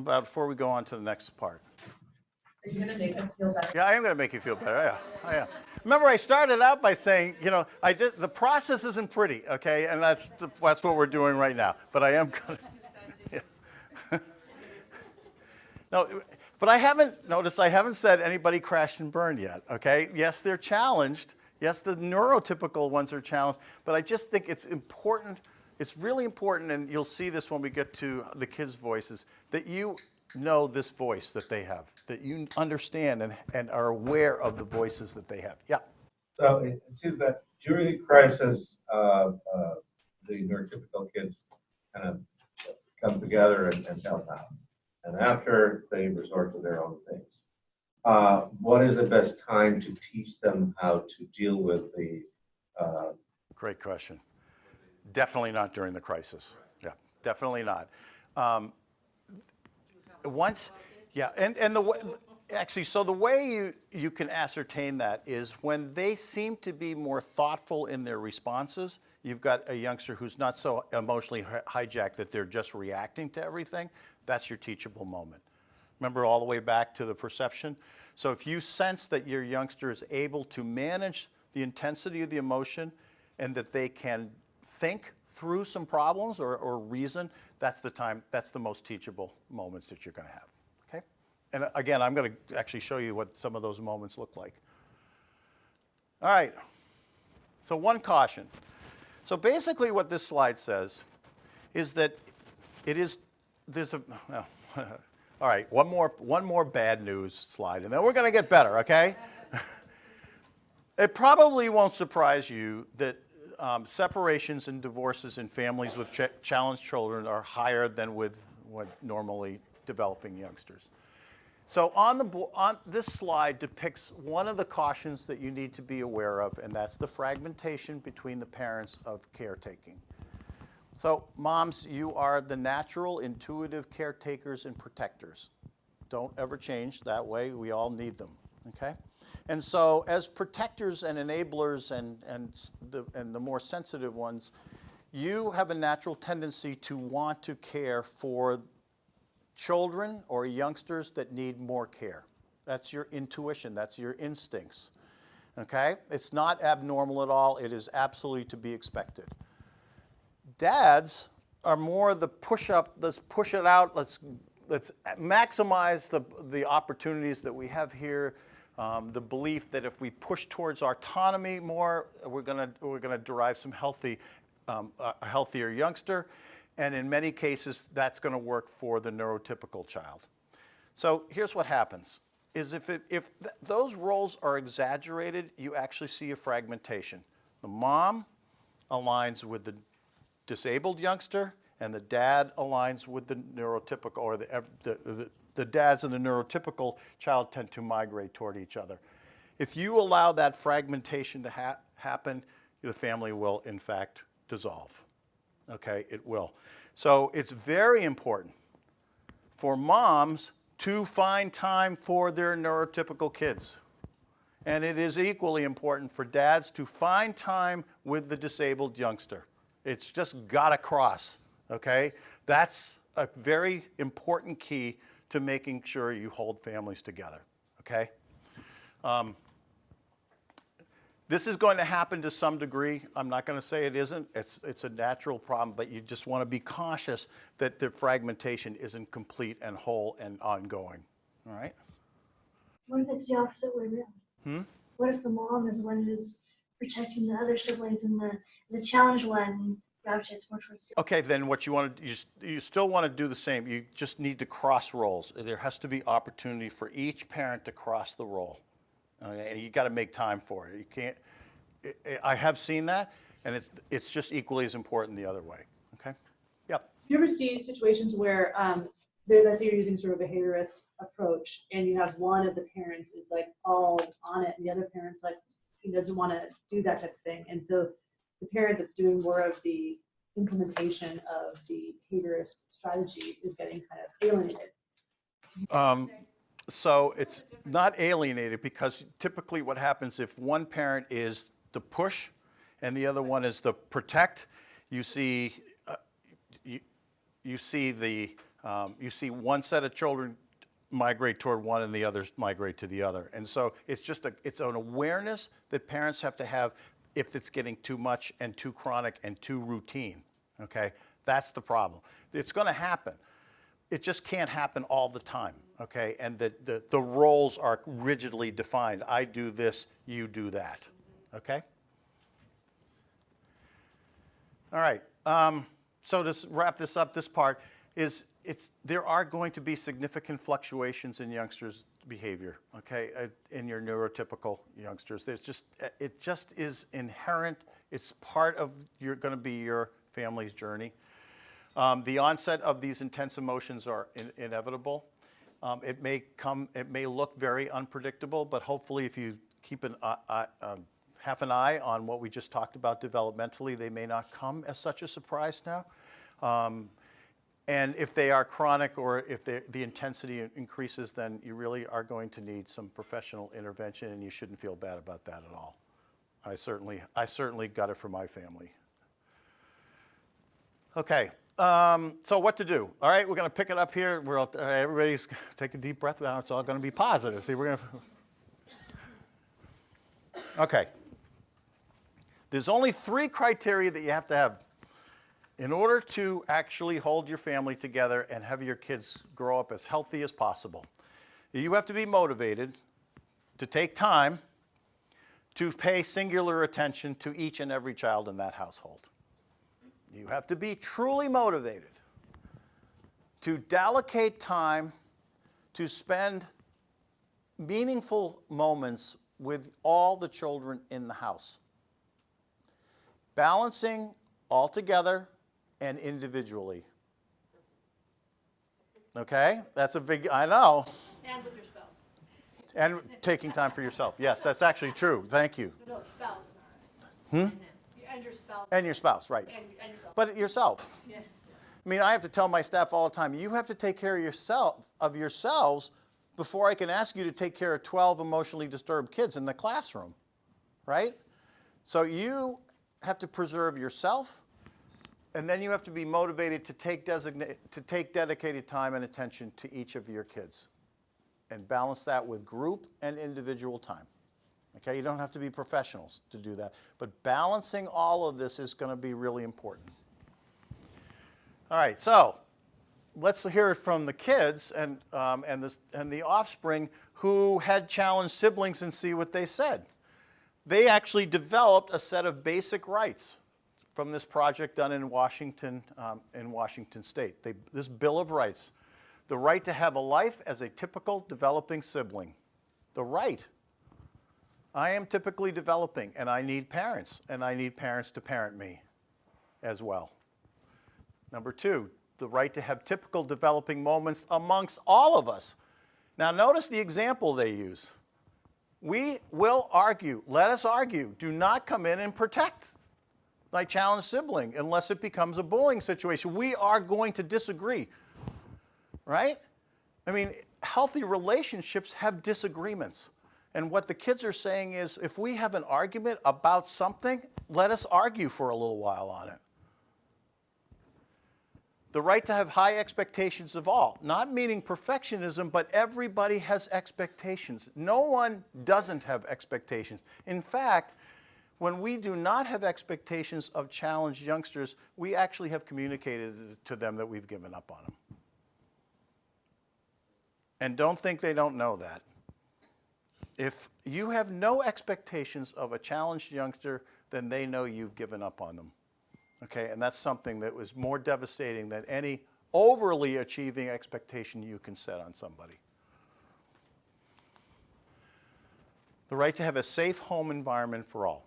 before we go on to the next part? Are you gonna make us feel better? Yeah, I am going to make you feel better. Yeah, I am. Remember, I started out by saying, the process isn't pretty, okay? And that's what we're doing right now. But I am going to. Yeah. No, but I haven't said anybody crashed and burned yet, okay? Yes, they're challenged. Yes, the neurotypical ones are challenged. But I just think it's important, it's really important, and you'll see this when we get to the kids' voices, that you know this voice that they have, that you understand and are aware of the voices that they have. Yeah. So it seems that during the crisis, the neurotypical kids kind of come together and help out. And after, they resort to their own things. What is the best time to teach them how to deal with the... Great question. Definitely not during the crisis. Yeah, definitely not. So the way you can ascertain that is when they seem to be more thoughtful in their responses. You've got a youngster who's not so emotionally hijacked that they're just reacting to everything. That's your teachable moment. Remember all the way back to the perception? So if you sense that your youngster is able to manage the intensity of the emotion and that they can think through some problems or reason, that's the most teachable moments that you're going to have. Okay? And again, I'm going to actually show you what some of those moments look like. All right. So one caution. So basically what this slide says is that all right, one more bad news slide, and then we're going to get better, okay? It probably won't surprise you that separations and divorces in families with challenged children are higher than with normally developing youngsters. So on this slide depicts one of the cautions that you need to be aware of, and that's the fragmentation between the parents of caretaking. So moms, you are the natural, intuitive caretakers and protectors. Don't ever change that way. We all need them, okay? And so as protectors and enablers and the more sensitive ones, you have a natural tendency to want to care for children or youngsters that need more care. That's your intuition, that's your instincts, okay? It's not abnormal at all. It is absolutely to be expected. Dads are more the push up, let's push it out, let's maximize the opportunities that we have here. The belief that if we push towards autonomy more, we're gonna derive some a healthier youngster, and in many cases, that's gonna work for the neurotypical child. So here's what happens, is if those roles are exaggerated, you actually see a fragmentation. The mom aligns with the disabled youngster, and the dad aligns with the neurotypical, or the dads and the neurotypical child tend to migrate toward each other. If you allow that fragmentation to happen, the family will, in fact, dissolve. Okay, it will. So it's very important for moms to find time for their neurotypical kids. And it is equally important for dads to find time with the disabled youngster. It's just gotta cross, okay? That's a very important key to making sure you hold families together, okay? This is going to happen to some degree. I'm not going to say it isn't. It's a natural problem, but you just want to be cautious that the fragmentation isn't complete and whole and ongoing, all right? What if it's the opposite way around? What if the mom is the one who's protecting the other siblings and the challenged one gravitates more towards the Okay, then what you want to, you still want to do the same. You just need to cross roles. There has to be opportunity for each parent to cross the role. Okay, you got to make time for it. You can't. I have seen that, and it's just equally as important the other way. Okay. Yep. Have you ever seen situations where let's say you're using sort of a behaviorist approach, and you have one of the parents is like all on it, and the other parent's like he doesn't want to do that type of thing, and so the parent that's doing more of the implementation of the behaviorist strategies is getting kind of alienated. So it's not alienated because typically what happens if one parent is the push and the other one is the protect, you see you see one set of children migrate toward one and the others migrate to the other. And so it's just it's an awareness that parents have to have if it's getting too much and too chronic and too routine. Okay, that's the problem. It's going to happen. It just can't happen all the time, okay? And the roles are rigidly defined. I do this, you do that, okay? All right, so to wrap this up, this part is there are going to be significant fluctuations in youngsters' behavior, okay, in your neurotypical youngsters. It just is inherent. It's part of going to be your family's journey. The onset of these intense emotions are inevitable. It may look very unpredictable, but hopefully if you keep half an eye on what we just talked about developmentally, they may not come as such a surprise now. And if they are chronic or if the intensity increases, then you really are going to need some professional intervention, and you shouldn't feel bad about that at all. I certainly got it from my family. Okay. So what to do? All right, we're going to pick it up here. Everybody's take a deep breath now. It's all going to be positive. See, we're going to. Okay. There's only 3 criteria that you have to have in order to actually hold your family together and have your kids grow up as healthy as possible. You have to be motivated to take time to pay singular attention to each and every child in that household. You have to be truly motivated to allocate time to spend meaningful moments with all the children in the house, balancing all together and individually. Okay? That's a big, I know. And with your spouse. And taking time for yourself. Yes, that's actually true. Thank you. No, spouse. Hmm? And your spouse. And your spouse, right. And yourself. But yourself. Yeah. I mean, I have to tell my staff all the time, you have to take care of yourselves before I can ask you to take care of 12 emotionally disturbed kids in the classroom, right? So you have to preserve yourself, and then you have to be motivated to take dedicated time and attention to each of your kids and balance that with group and individual time. Okay, you don't have to be professionals to do that, but balancing all of this is going to be really important. All right, so let's hear it from the kids and the offspring who had challenged siblings and see what they said. They actually developed a set of basic rights from this project done in Washington State. This Bill of Rights, the right to have a life as a typical developing sibling. The right. I am typically developing, and I need parents, and I need parents to parent me as well. Number 2, the right to have typical developing moments amongst all of us. Now notice the example they use. We will argue. Let us argue. Do not come in and protect my challenged sibling unless it becomes a bullying situation. We are going to disagree, right? I mean, healthy relationships have disagreements. And what the kids are saying is, if we have an argument about something, let us argue for a little while on it. The right to have high expectations of all, not meaning perfectionism, but everybody has expectations. No one doesn't have expectations. In fact, when we do not have expectations of challenged youngsters, we actually have communicated to them that we've given up on them. And don't think they don't know that. If you have no expectations of a challenged youngster, then they know you've given up on them. Okay, and that's something that was more devastating than any overly achieving expectation you can set on somebody. The right to have a safe home environment for all.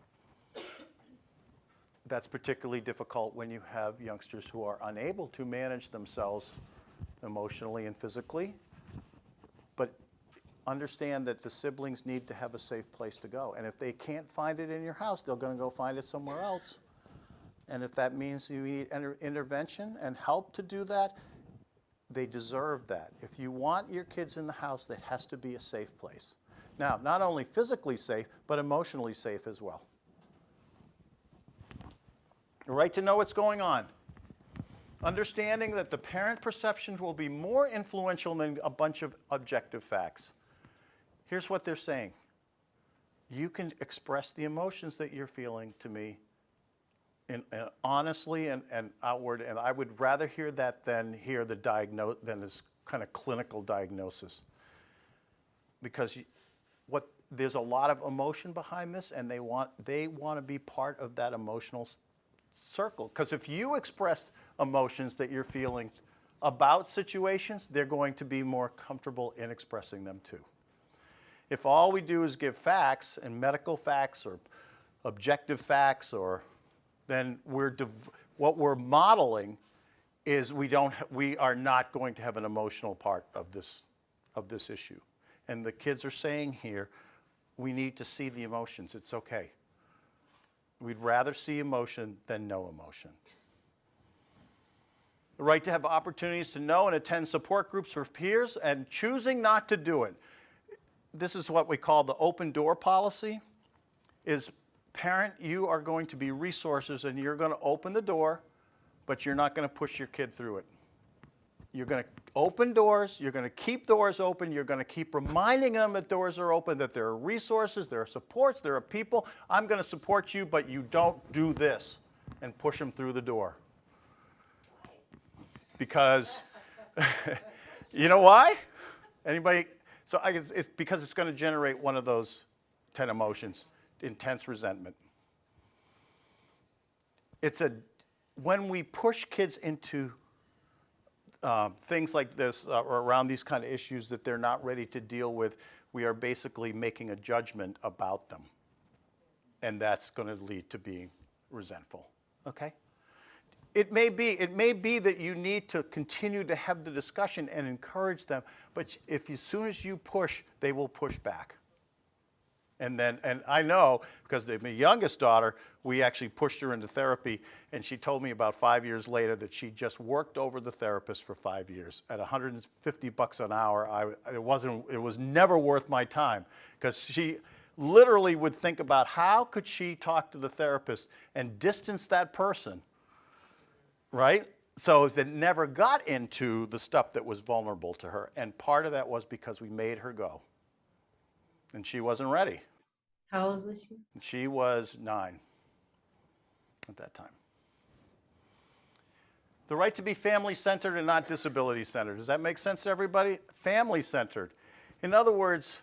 That's particularly difficult when you have youngsters who are unable to manage themselves emotionally and physically. But understand that the siblings need to have a safe place to go. And if they can't find it in your house, they're going to go find it somewhere else. And if that means you need intervention and help to do that, they deserve that. If you want your kids in the house, that has to be a safe place. Now, not only physically safe, but emotionally safe as well. The right to know what's going on. Understanding that the parent perceptions will be more influential than a bunch of objective facts. Here's what they're saying. You can express the emotions that you're feeling to me honestly and outward, and I would rather hear that than hear than this kind of clinical diagnosis. Because there's a lot of emotion behind this, and they want to be part of that emotional circle. Because if you express emotions that you're feeling about situations, they're going to be more comfortable in expressing them too. If all we do is give facts, and medical facts or objective facts, then what we're modeling is we are not going to have an emotional part of this issue. And the kids are saying here, we need to see the emotions. It's okay. We'd rather see emotion than no emotion. The right to have opportunities to know and attend support groups for peers and choosing not to do it. This is what we call the open door policy. Is parent, you are going to be resources and you're going to open the door, but you're not going to push your kid through it. You're going to open doors, you're going to keep doors open, you're going to keep reminding them that doors are open, that there are resources, there are supports, there are people. I'm going to support you, but you don't do this, and push them through the door. Because, you know why? Anybody? So it's because it's going to generate one of those 10 emotions. Intense resentment. When we push kids into things like this or around these kind of issues that they're not ready to deal with, we are basically making a judgment about them. And that's going to lead to being resentful. Okay? It may be that you need to continue to have the discussion and encourage them, but if as soon as you push, they will push back. And I know, because my youngest daughter, we actually pushed her into therapy, and she told me about 5 years later that she just worked over the therapist for 5 years. At $150 an hour, it was never worth my time, because she literally would think about how could she talk to the therapist and distance that person, right? So that never got into the stuff that was vulnerable to her. And part of that was because we made her go. And she wasn't ready. How old was she? She was 9 at that time. The right to be family-centered and not disability-centered. Does that make sense to everybody? Family-centered. In other words,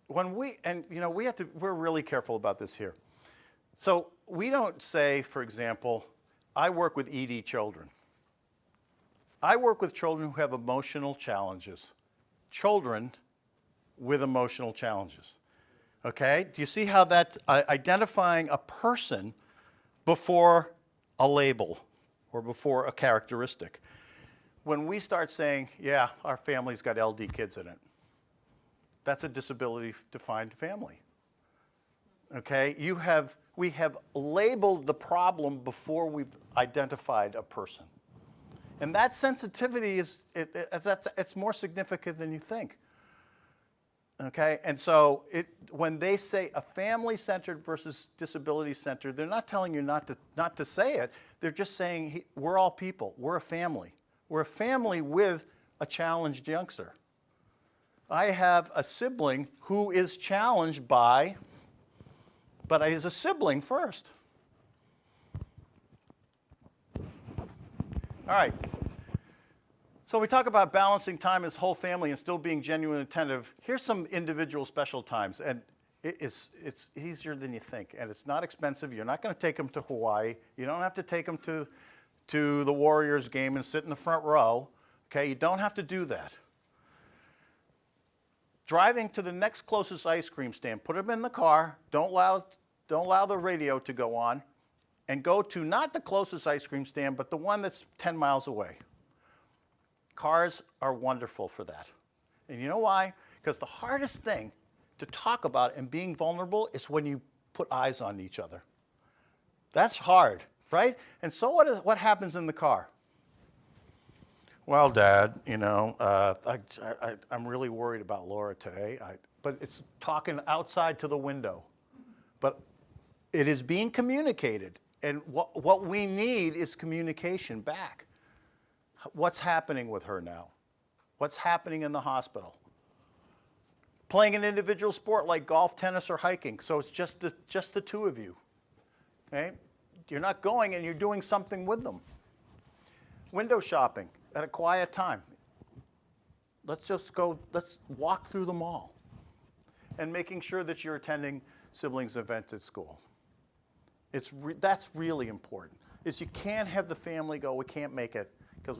when we're really careful about this here. So we don't say, for example, I work with ED children. I work with children who have emotional challenges. Children with emotional challenges. Okay? Do you see how that's identifying a person before a label or before a characteristic? When we start saying, yeah, our family's got LD kids in it, that's a disability-defined family. Okay? We have labeled the problem before we've identified a person. And that sensitivity it's more significant than you think. Okay, and so when they say a family-centered versus disability-centered, they're not telling you not to say it. They're just saying we're all people. We're a family. We're a family with a challenged youngster. I have a sibling who is challenged but is a sibling first. All right. So we talk about balancing time as whole family and still being genuine and attentive. Here's some individual special times, and it's easier than you think, and it's not expensive. You're not going to take them to Hawaii. You don't have to take them to the Warriors game and sit in the front row. Okay, you don't have to do that. Driving to the next closest ice cream stand, put them in the car. Don't allow the radio to go on, and go to not the closest ice cream stand, but the one that's 10 miles away. Cars are wonderful for that. And you know why? Because the hardest thing to talk about and being vulnerable is when you put eyes on each other. That's hard, right? And so what happens in the car? Well, Dad, I'm really worried about Laura today. But it's talking outside to the window. But it is being communicated. And what we need is communication back. What's happening with her now? What's happening in the hospital? Playing an individual sport like golf, tennis, or hiking. So it's just the two of you. Okay? You're not going and you're doing something with them. Window shopping at a quiet time. Let's walk through the mall. And making sure that you're attending siblings' events at school. That's really important. Is you can't have the family go, we can't make it, because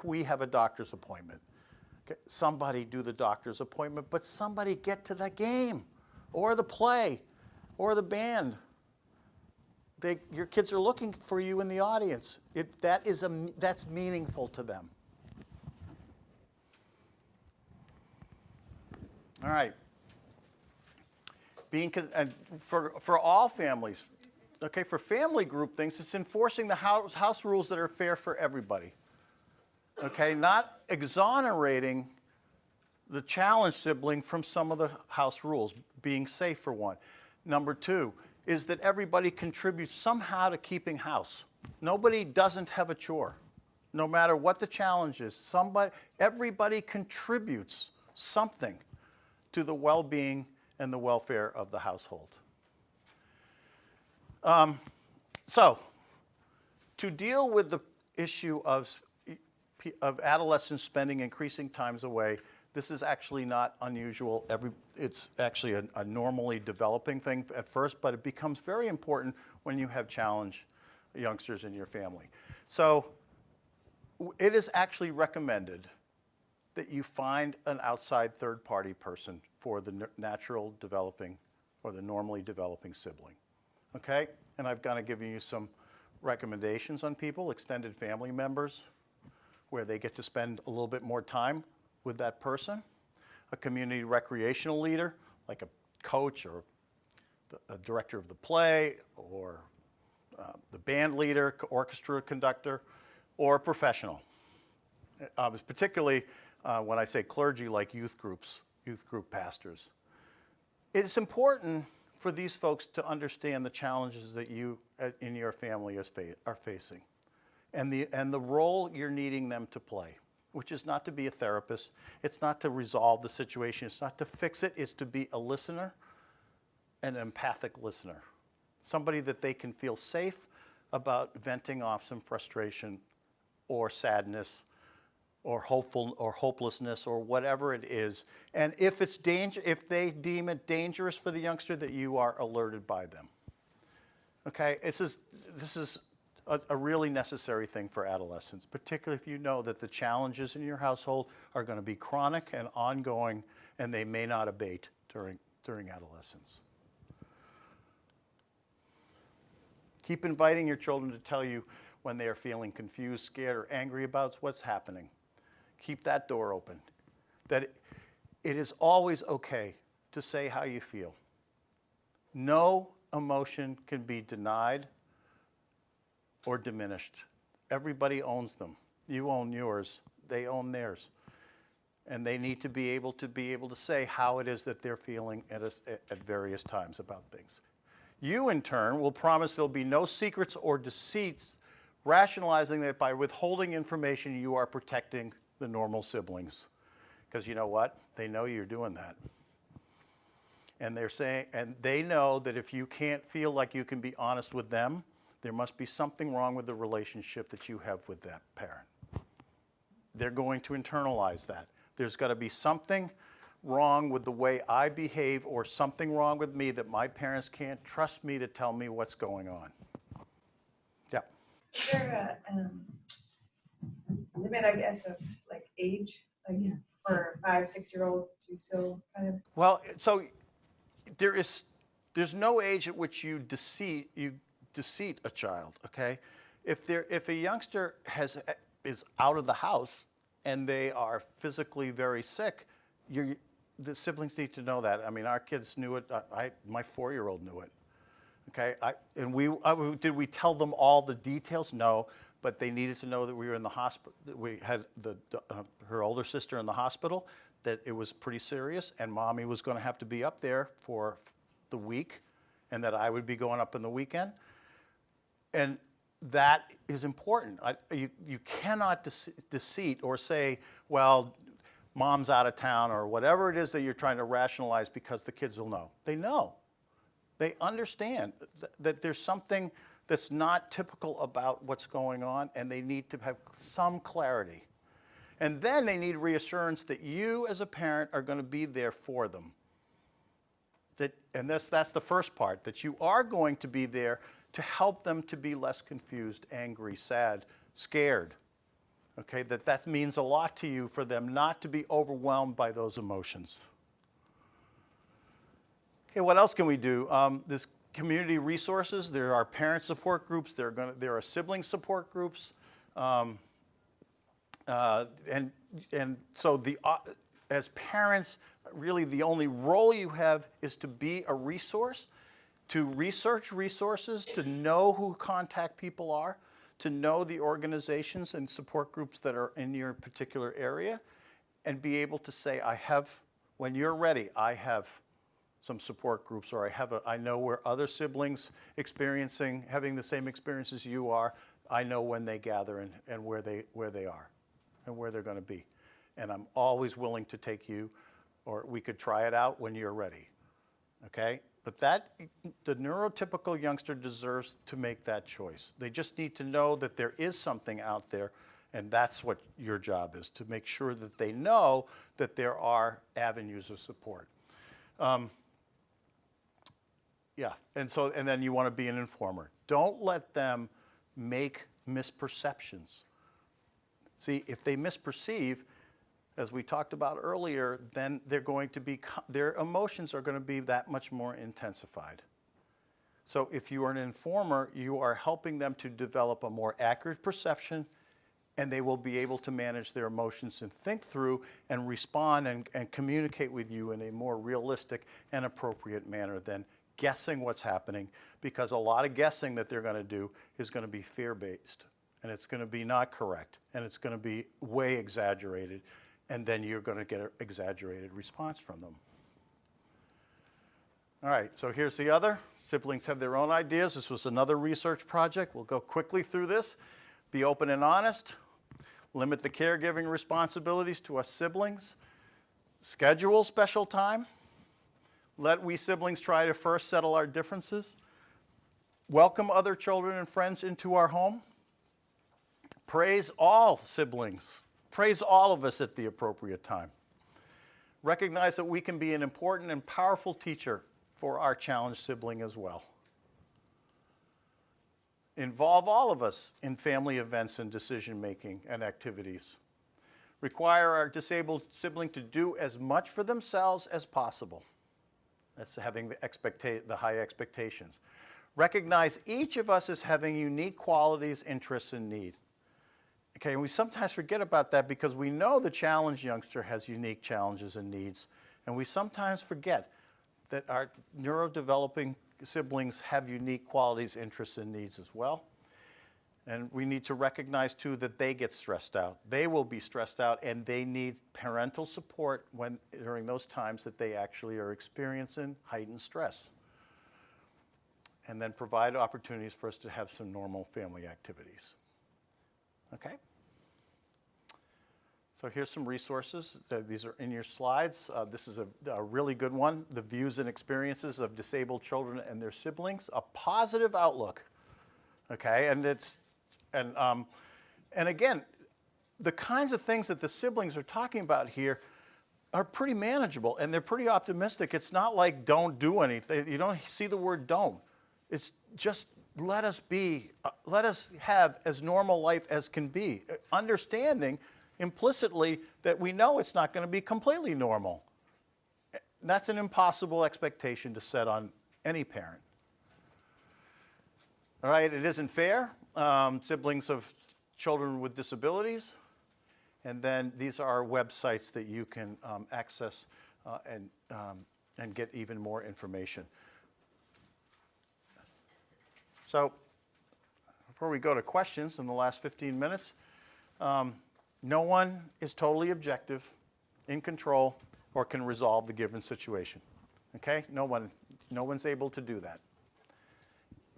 we have a doctor's appointment. Okay, somebody do the doctor's appointment, but somebody get to the game, or the play, or the band. Your kids are looking for you in the audience. That's meaningful to them. All right. For all families, okay, for family group things, it's enforcing the house rules that are fair for everybody. Okay, not exonerating the challenged sibling from some of the house rules, being safe for one. Number 2 is that everybody contributes somehow to keeping house. Nobody doesn't have a chore, no matter what the challenge is. Everybody contributes something to the well-being and the welfare of the household. So, to deal with the issue of adolescents spending increasing times away, this is actually not unusual. It's actually a normally developing thing at first, but it becomes very important when you have challenged youngsters in your family. So it is actually recommended that you find an outside third-party person for the natural developing or the normally developing sibling. Okay? And I've kind of given you some recommendations on people, extended family members, where they get to spend a little bit more time with that person. A community recreational leader, like a coach or a director of the play, or the band leader, orchestra conductor, or a professional. Particularly when I say clergy, like youth groups, youth group pastors. It's important for these folks to understand the challenges that you in your family are facing, and the role you're needing them to play, which is not to be a therapist. It's not to resolve the situation. It's not to fix it. It's to be a listener, an empathic listener, somebody that they can feel safe about venting off some frustration or sadness or hopeful or hopelessness or whatever it is. And if if they deem it dangerous for the youngster, that you are alerted by them. Okay, this is a really necessary thing for adolescents, particularly if you know that the challenges in your household are going to be chronic and ongoing, and they may not abate during adolescence. Keep inviting your children to tell you when they are feeling confused, scared, or angry about what's happening. Keep that door open. That it is always okay to say how you feel. No emotion can be denied or diminished. Everybody owns them. You own yours, they own theirs. And they need to be able to say how it is that they're feeling at various times about things. You, in turn, will promise there'll be no secrets or deceits, rationalizing that by withholding information, you are protecting the normal siblings. Because you know what? They know you're doing that. And they know that if you can't feel like you can be honest with them, there must be something wrong with the relationship that you have with that parent. They're going to internalize that. There's got to be something wrong with the way I behave, or something wrong with me that my parents can't trust me to tell me what's going on. Yeah. Is there a limit, I guess, of like age, like for 5, 6-year-olds? Do you still kind of? Well, so there's no age at which you deceit a child. Okay, if a youngster is out of the house and they are physically very sick, the siblings need to know that. I mean, our kids knew it. My 4-year-old knew it. Okay, did we tell them all the details? No, but they needed to know that we were in the hospital. We had her older sister in the hospital, that it was pretty serious, and mommy was going to have to be up there for the week, and that I would be going up in the weekend. And that is important. You cannot deceit or say, well, mom's out of town, or whatever it is that you're trying to rationalize, because the kids will know. They know. They understand that there's something that's not typical about what's going on, and they need to have some clarity. And then they need reassurance that you as a parent are going to be there for them. That's the first part, that you are going to be there to help them to be less confused, angry, sad, scared. Okay, that means a lot to you, for them not to be overwhelmed by those emotions. Okay, what else can we do? There's community resources. There are parent support groups. There are sibling support groups. And so as parents, really the only role you have is to be a resource, to research resources, to know who contact people are, to know the organizations and support groups that are in your particular area, and be able to say, when you're ready, I have some support groups, or I know where other siblings having the same experience as you are. I know when they gather and where they are and where they're going to be. And I'm always willing to take you, or we could try it out when you're ready. Okay? But the neurotypical youngster deserves to make that choice. They just need to know that there is something out there, and that's what your job is, to make sure that they know that there are avenues of support. And then you want to be an informer. Don't let them make misperceptions. See, if they misperceive, as we talked about earlier, then their emotions are going to be that much more intensified. So if you are an informer, you are helping them to develop a more accurate perception, and they will be able to manage their emotions and think through and respond and communicate with you in a more realistic and appropriate manner than guessing what's happening, because a lot of guessing that they're going to do is going to be fear-based, and it's going to be not correct, and it's going to be way exaggerated, and then you're going to get an exaggerated response from them. All right, so here's the other. Siblings have their own ideas. This was another research project. We'll go quickly through this. Be open and honest. Limit the caregiving responsibilities to us siblings. Schedule special time. Let we siblings try to first settle our differences. Welcome other children and friends into our home. Praise all siblings. Praise all of us at the appropriate time. Recognize that we can be an important and powerful teacher for our challenged sibling as well. Involve all of us in family events and decision-making and activities. Require our disabled sibling to do as much for themselves as possible. That's having the high expectations. Recognize each of us as having unique qualities, interests, and need. Okay, and we sometimes forget about that because we know the challenged youngster has unique challenges and needs, and we sometimes forget that our neurodeveloping siblings have unique qualities, interests, and needs as well. And we need to recognize, too, that they get stressed out. They will be stressed out, and they need parental support during those times that they actually are experiencing heightened stress. And then provide opportunities for us to have some normal family activities. Okay? So here's some resources. These are in your slides. This is a really good one. The Views and Experiences of Disabled Children and Their Siblings. A Positive Outlook. Okay, and again, the kinds of things that the siblings are talking about here are pretty manageable, and they're pretty optimistic. It's not like don't do anything. You don't see the word don't. It's just let us be, let us have as normal life as can be, understanding implicitly that we know it's not going to be completely normal. That's an impossible expectation to set on any parent. All right, it isn't fair. Siblings of children with disabilities. And then these are our websites that you can access and get even more information. So before we go to questions in the last 15 minutes, no one is totally objective, in control, or can resolve the given situation. Okay? No one's able to do that.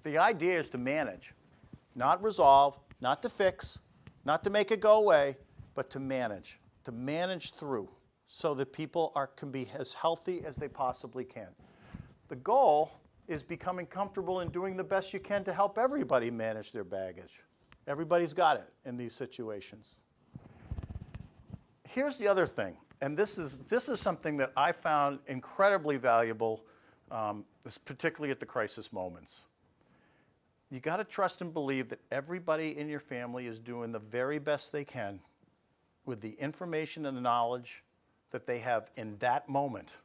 The idea is to manage, not resolve, not to fix, not to make it go away, but to manage through so that people can be as healthy as they possibly can. The goal is becoming comfortable in doing the best you can to help everybody manage their baggage. Everybody's got it in these situations. Here's the other thing, and this is something that I found incredibly valuable, particularly at the crisis moments. You got to trust and believe that everybody in your family is doing the very best they can with the information and the knowledge that they have in that moment.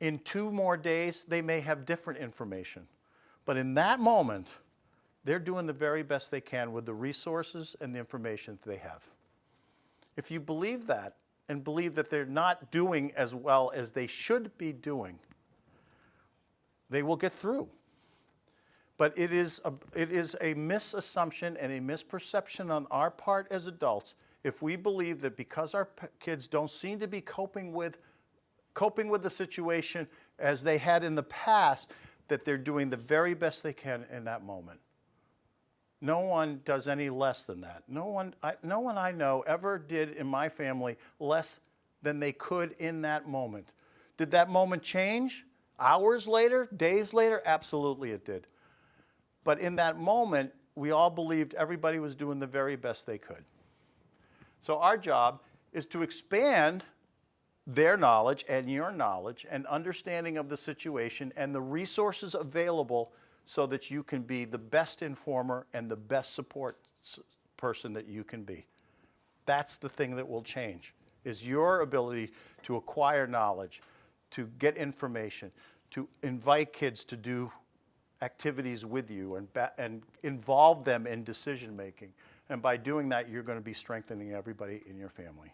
In 2 more days, they may have different information. But in that moment, they're doing the very best they can with the resources and the information that they have. If you believe that and believe that they're not doing as well as they should be doing, they will get through. But it is a misassumption and a misperception on our part as adults if we believe that because our kids don't seem to be coping with the situation as they had in the past, that they're doing the very best they can in that moment. No one does any less than that. No one I know ever did in my family less than they could in that moment. Did that moment change? Hours later? Days later? Absolutely it did. But in that moment, we all believed everybody was doing the very best they could. So our job is to expand their knowledge and your knowledge and understanding of the situation and the resources available so that you can be the best informer and the best support person that you can be. That's the thing that will change, is your ability to acquire knowledge, to get information, to invite kids to do activities with you and involve them in decision making. And by doing that, you're going to be strengthening everybody in your family.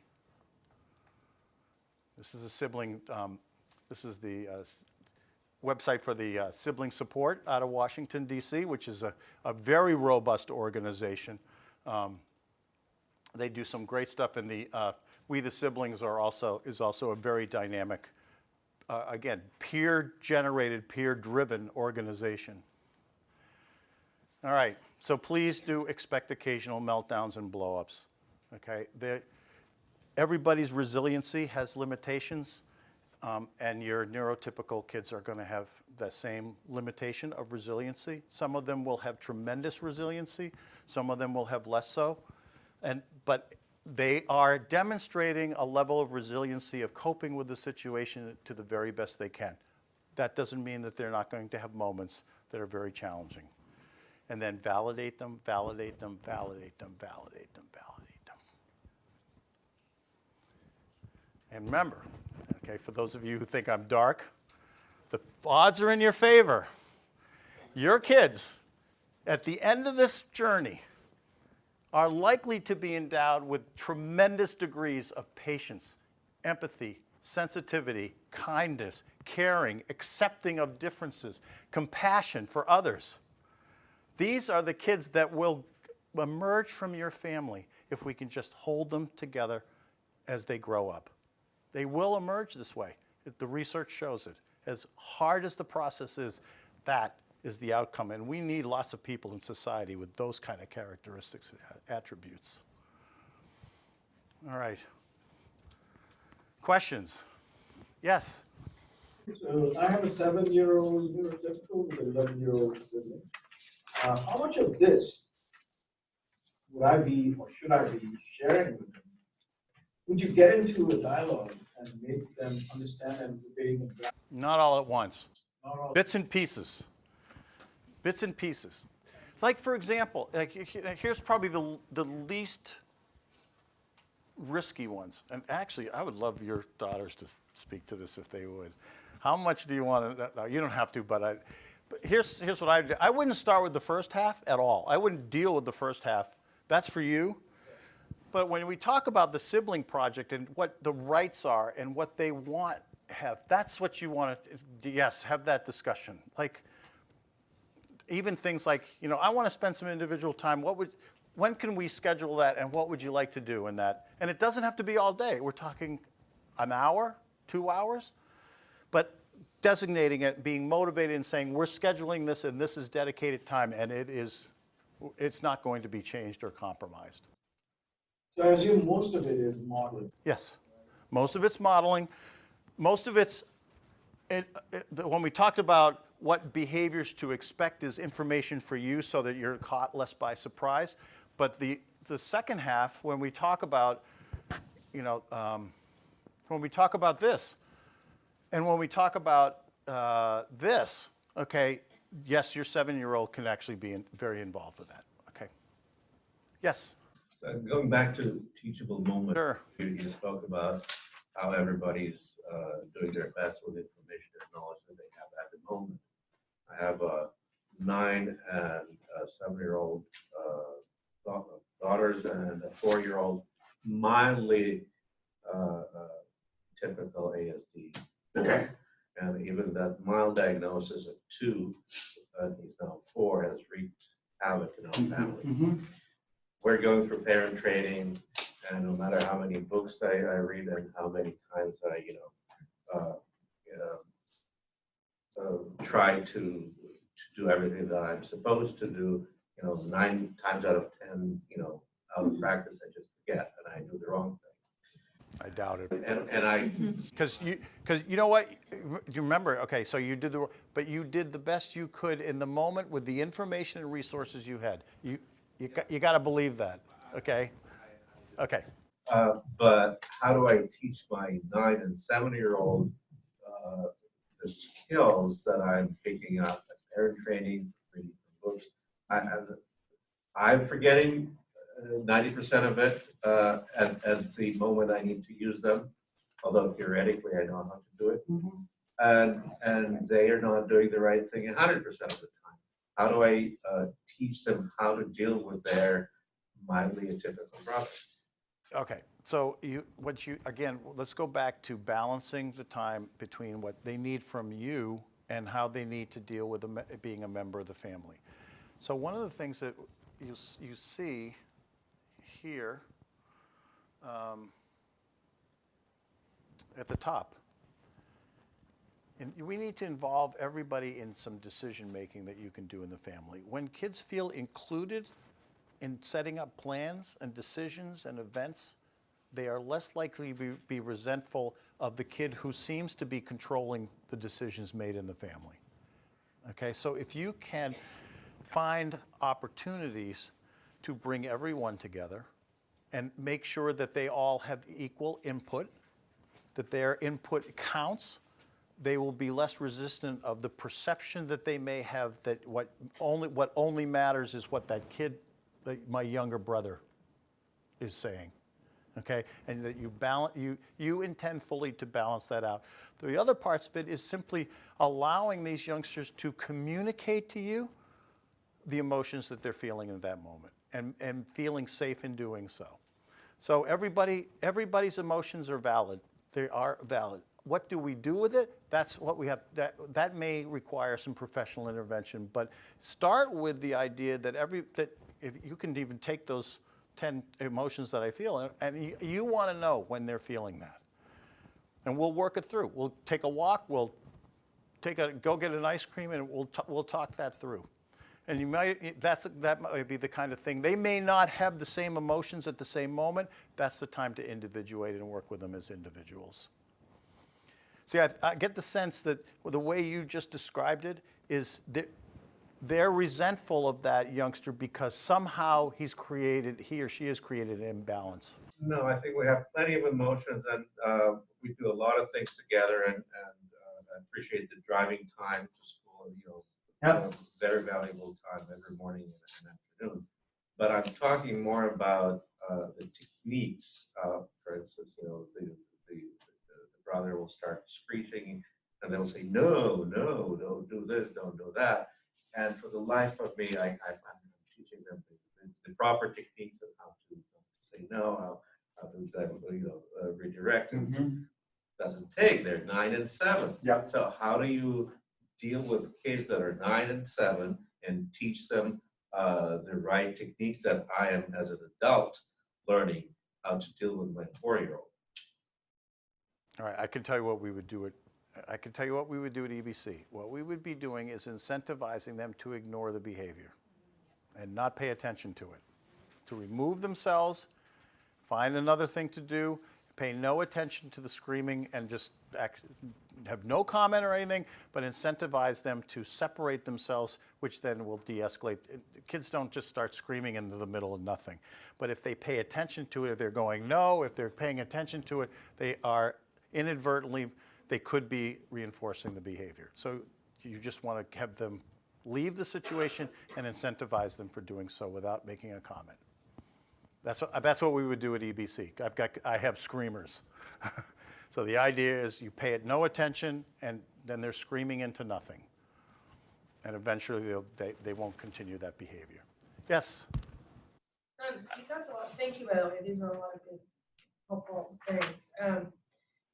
This is a sibling, this is the website for the sibling support out of Washington, D.C., which is a very robust organization. They do some great stuff, and the We the Siblings is also a very dynamic, again, peer-generated, peer-driven organization. All right, so please do expect occasional meltdowns and blow-ups, okay? Everybody's resiliency has limitations, and your neurotypical kids are going to have the same limitation of resiliency. Some of them will have tremendous resiliency, some of them will have less so, but they are demonstrating a level of resiliency of coping with the situation to the very best they can. That doesn't mean that they're not going to have moments that are very challenging. And then validate them, validate them, validate them, validate them, validate them. And remember, okay, for those of you who think I'm dark, the odds are in your favor. Your kids, at the end of this journey, are likely to be endowed with tremendous degrees of patience, empathy, sensitivity, kindness, caring, accepting of differences, compassion for others. These are the kids that will emerge from your family if we can just hold them together as they grow up. They will emerge this way. The research shows it. As hard as the process is, that is the outcome. And we need lots of people in society with those kind of characteristics and attributes. All right. Questions? Yes? So I have a 7-year-old neurotypical with an 11-year-old sibling. How much of this would I be or should I be sharing with them? Would you get into a dialogue and make them understand and debate and Not all at once. not all? Bits and pieces. Bits and pieces. Like, for example, like, here's probably the least risky ones. And actually, I would love your daughters to speak to this if they would. How much do you want to? No, you don't have to, but here's what I do. I wouldn't start with the first half at all. I wouldn't deal with the first half. That's for you. But when we talk about the sibling project and what the rights are and what they want have, that's what you want to, yes, have that discussion. Like, even things like, you know, I want to spend some individual time. When can we schedule that, and what would you like to do in that? And it doesn't have to be all day. We're talking an hour, 2 hours, but designating it, being motivated and saying, we're scheduling this and this is dedicated time, and it's not going to be changed or compromised. So I assume most of it is modeling. Yes, most of it's modeling. Most of it's, when we talked about what behaviors to expect is information for you so that you're caught less by surprise. But the second half, when we talk about, you know, when we talk about this, and when we talk about this, okay, yes, your 7-year-old can actually be very involved with that. Okay. Yes. So going back to teachable moment, Sure. you spoke about how everybody's doing their best with information and knowledge that they have at the moment. I have a 9 and a 7-year-old daughters and a 4-year-old mildly typical ASD. Okay. And even that mild diagnosis of 2, he's now 4, has wreaked havoc in our family. We're going through parent training, and no matter how many books I read and how many times I, try to do everything that I'm supposed to do, 9 times out of 10, out of practice, I just forget and I do the wrong thing. I doubt it. And I, Because you know what, you remember, okay, so you did but you did the best you could in the moment with the information and resources you had. You got to believe that, okay? Okay. but how do I teach my 9 and 7-year-old the skills that I'm picking up at parent training, reading books? I'm forgetting 90% of it at the moment I need to use them, although theoretically I know how to do it. and they are not doing the right thing 100% of the time. How do I teach them how to deal with their mildly atypical brother? Okay, so again, let's go back to balancing the time between what they need from you and how they need to deal with being a member of the family. So one of the things that you see here at the top, and we need to involve everybody in some decision making that you can do in the family. When kids feel included in setting up plans and decisions and events, they are less likely to be resentful of the kid who seems to be controlling the decisions made in the family. Okay, so if you can find opportunities to bring everyone together and make sure that they all have equal input, that their input counts, they will be less resistant of the perception that they may have that what only matters is what that kid, my younger brother, is saying. Okay, and that you intend fully to balance that out. The other parts of it is simply allowing these youngsters to communicate to you the emotions that they're feeling in that moment, and feeling safe in doing so. So everybody's emotions are valid. They are valid. What do we do with it? That's what we have. That may require some professional intervention, but start with the idea that if you can even take those 10 emotions that I feel, and you want to know when they're feeling that. And we'll work it through. We'll take a walk, we'll go get an ice cream, and we'll talk that through. And that might be the kind of thing. They may not have the same emotions at the same moment. That's the time to individuate and work with them as individuals. See, I get the sense that the way you just described it is that they're resentful of that youngster because somehow he or she has created an imbalance. No, I think we have plenty of emotions, and we do a lot of things together, and I appreciate the driving time to school, very valuable time every morning and afternoon. But I'm talking more about the techniques. For instance, the brother will start screeching, and they'll say, no, don't do this, don't do that. And for the life of me, I'm teaching them the proper techniques of how to say no, how to redirect. Mhm. Doesn't take. They're 9 and 7. Yeah. So how do you deal with kids that are 9 and 7 and teach them the right techniques that I am, as an adult, learning how to deal with my 4-year-old? All right, I can tell you what we would do at EBC. What we would be doing is incentivizing them to ignore the behavior and not pay attention to it, to remove themselves, find another thing to do, pay no attention to the screaming, and just have no comment or anything, but incentivize them to separate themselves, which then will de-escalate. Kids don't just start screaming into the middle of nothing. But if they pay attention to it, if they're going no, if they're paying attention to it, they are inadvertently, they could be reinforcing the behavior. So you just want to have them leave the situation and incentivize them for doing so without making a comment. That's what we would do at EBC. I have screamers. So the idea is you pay it no attention, and then they're screaming into nothing. And eventually they won't continue that behavior. Yes? You talked a lot, thank you, by the way, these were a lot of good, helpful things.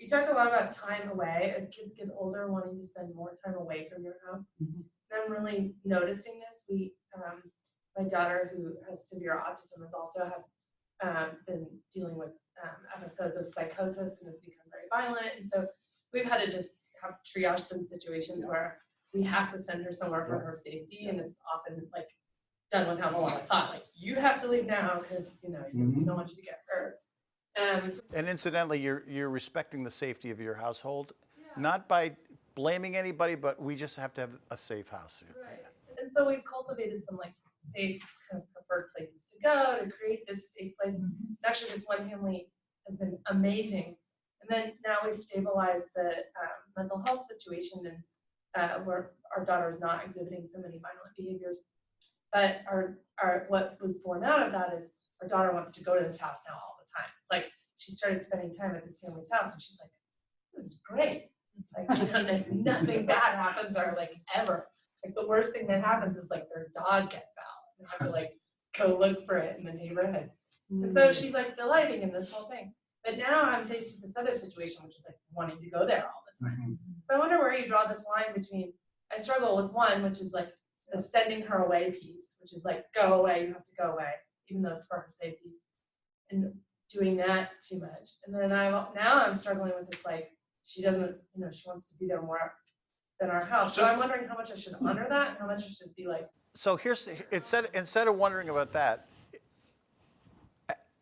You talked a lot about time away, as kids get older, wanting to spend more time away from your house. Mhm. And I'm really noticing this. My daughter, who has severe autism, has also been dealing with episodes of psychosis and has become very violent. And so we've had to just have triage some situations where we have to send her somewhere for her safety, and it's often like done without a lot of thought. Like, you have to leave now because we don't want you to get hurt. And incidentally, you're respecting the safety of your household, not by blaming anybody, but we just have to have a safe house. Right. And so we've cultivated some like safe, kind of preferred places to go to create this safe place. Actually, this one family has been amazing. And then now we've stabilized the mental health situation, and where our daughter is not exhibiting so many violent behaviors. But our what was born out of that is our daughter wants to go to this house now all the time. It's like she started spending time at this family's house, and she's like, this is great. Like, like nothing bad happens or like ever. Like the worst thing that happens is like their dog gets out. And have to like go look for it in the neighborhood. And so she's like delighting in this whole thing. But now I'm faced with this other situation, which is like wanting to go there all the time. So I wonder where you draw this line between, I struggle with one, which is like the sending her away piece, which is like, go away, you have to go away, even though it's for her safety. And doing that too much. And then now I'm struggling with this, like, she doesn't, she wants to be there more than our house. So I'm wondering how much I should honor that and how much I should be like. So here's, instead of wondering about that,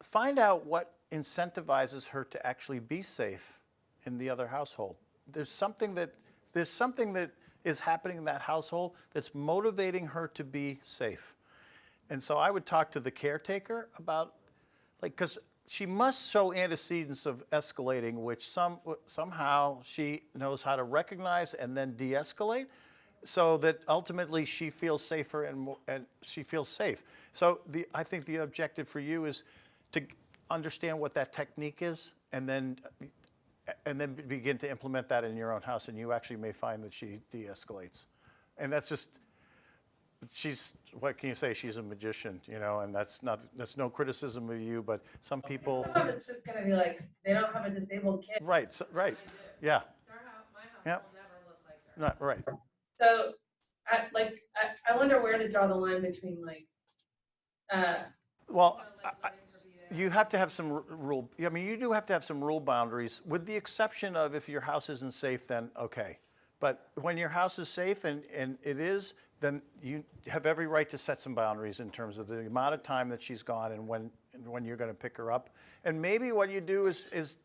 find out what incentivizes her to actually be safe in the other household. There's something that is happening in that household that's motivating her to be safe. And so I would talk to the caretaker about, like, because she must show antecedents of escalating, which somehow she knows how to recognize and then de-escalate, so that ultimately she feels safer and she feels safe. So I think the objective for you is to understand what that technique is, and then begin to implement that in your own house, and you actually may find that she de-escalates. And that's just, what can you say? She's a magician, and that's no criticism of you, but some people. Some of it's just gonna be like, they don't have a disabled kid. Right, right, yeah. My house Yep. will never look like her. Not right. So, I wonder where to draw the line between like, Well, letting her be there. you have to have some rule. I mean, you do have to have some rule boundaries, with the exception of if your house isn't safe, then okay. But when your house is safe and it is, then you have every right to set some boundaries in terms of the amount of time that she's gone and when you're going to pick her up. And maybe what you do is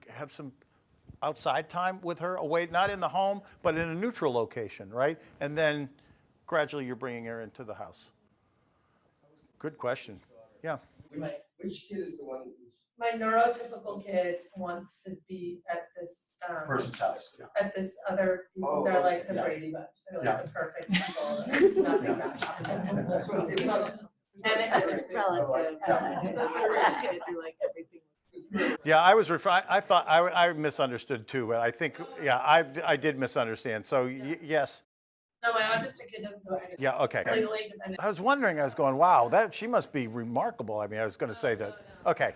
have some outside time with her, away, not in the home, but in a neutral location, right? And then gradually you're bringing her into the house. Good question. Yeah. Which kid is the one who's My neurotypical kid wants to be at this, person's house? Yeah. at this other, Oh, they're okay, like the yeah. Brady Bunch, they're Yeah. like the perfect people, there's nothing bad happens. So it's not. And it's relative. Yeah, I thought, I misunderstood too, but I think, yeah, I did misunderstand. So yes, No, my autistic kid doesn't go anywhere. yeah, okay. Legally independent. I was wondering, I was going, wow, she must be remarkable. I mean, I was going to say that. Okay.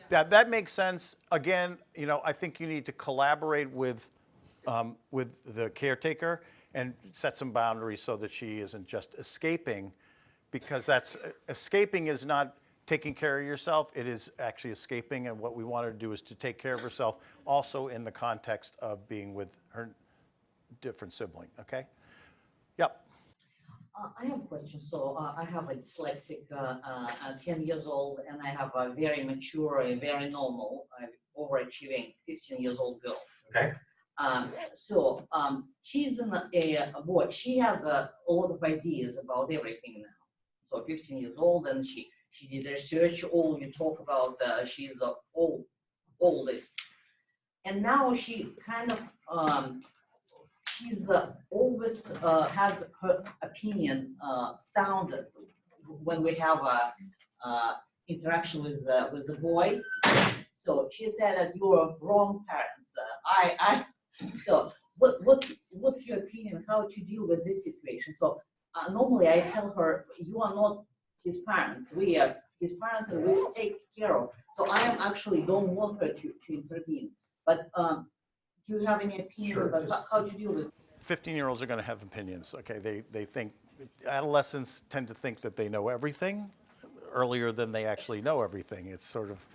That makes sense. Again, I think you need to collaborate with the caretaker and set some boundaries so that she isn't just escaping, because escaping is not taking care of yourself. It is actually escaping, and what we want her to do is to take care of herself, also in the context of being with her different sibling. Okay. Yep. I have a question. So I have a dyslexic, 10 years old, and I have a very mature, very normal, overachieving 15 years old girl. Okay. She's a boy. She has a lot of ideas about everything now. So 15 years old, and she did research. All you talk about, she's all this, and now she kind of. She's always has her opinion sounded when we have a interaction with a boy. So she said that you are wrong parents. So what's your opinion? How to deal with this situation? So normally I tell her, you are not his parents. We are his parents, and we take care of. So I am actually don't want her to intervene. But do you have any opinion Sure, about how to deal with? 15-year-olds are going to have opinions. Okay, they think, adolescents tend to think that they know everything earlier than they actually know everything. It's sort of,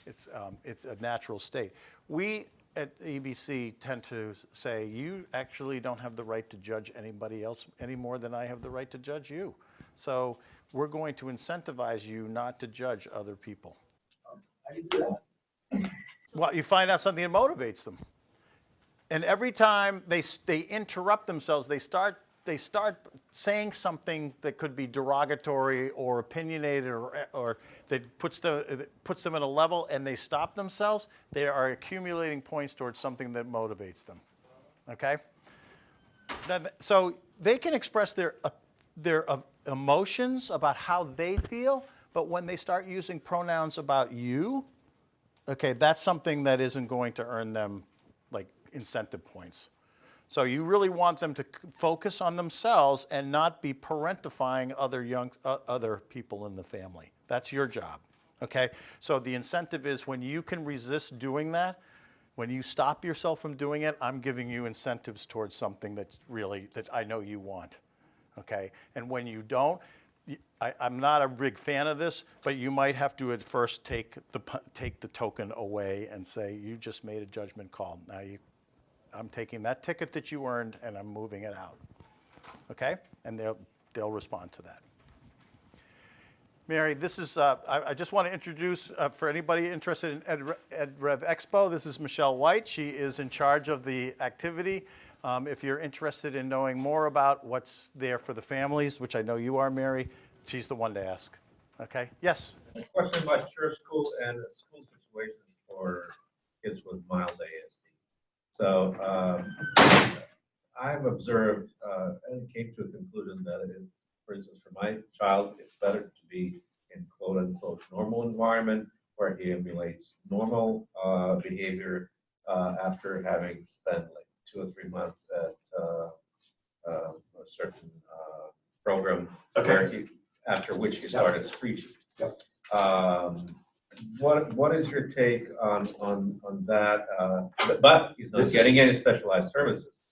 it's a natural state. We at EBC tend to say, you actually don't have the right to judge anybody else any more than I have the right to judge you. So we're going to incentivize you not to judge other people. How do you do that? Well, you find out something that motivates them. And every time they interrupt themselves, they start saying something that could be derogatory or opinionated or that puts them at a level, and they stop themselves, they are accumulating points towards something that motivates them. Okay? So they can express their emotions about how they feel, but when they start using pronouns about you, okay, that's something that isn't going to earn them like incentive points. So you really want them to focus on themselves and not be parentifying other people in the family. That's your job, okay? So the incentive is when you can resist doing that, when you stop yourself from doing it, I'm giving you incentives towards something that I know you want, okay? And when you don't, I'm not a big fan of this, but you might have to at first take the token away and say, you just made a judgment call. Now I'm taking that ticket that you earned and I'm moving it out, okay? And they'll respond to that. Mary, this is, I just want to introduce, for anybody interested in EdRev Expo, this is Michelle White. She is in charge of the activity. If you're interested in knowing more about what's there for the families, which I know you are, Mary, she's the one to ask. Okay? Yes? A question about your school and school situations for kids with mild ASD. So I've observed and came to a conclusion that, for instance, for my child, it's better to be in quote unquote normal environment where he emulates normal behavior after having spent like 2 or 3 months at a certain program where after which he started screeching. Yep. What is your take on that? But he's not getting any specialized services,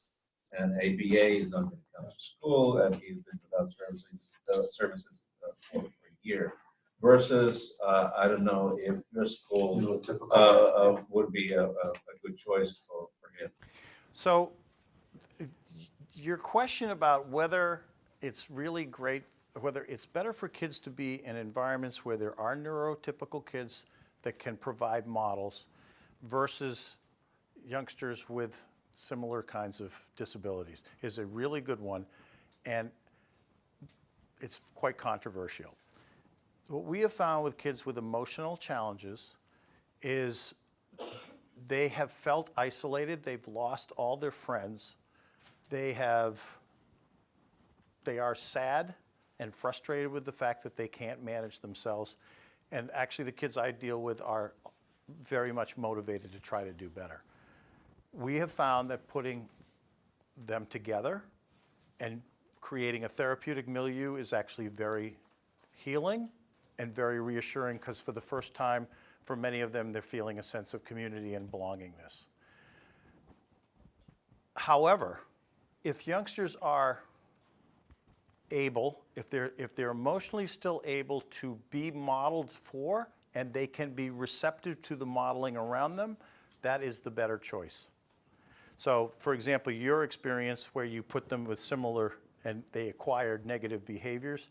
and ABA is not going to come to school, and he's been without services for a year. Versus, I don't know if your school would be a good choice for him. So your question about whether it's really great, whether it's better for kids to be in environments where there are neurotypical kids that can provide models versus youngsters with similar kinds of disabilities is a really good one, and it's quite controversial. What we have found with kids with emotional challenges is they have felt isolated, they've lost all their friends, they are sad and frustrated with the fact that they can't manage themselves. And actually the kids I deal with are very much motivated to try to do better. We have found that putting them together and creating a therapeutic milieu is actually very healing and very reassuring, because for the first time, for many of them, they're feeling a sense of community and belongingness. However, if youngsters are able, if they're emotionally still able to be modeled for, and they can be receptive to the modeling around them, that is the better choice. So, for example, your experience where you put them with similar and they acquired negative behaviors,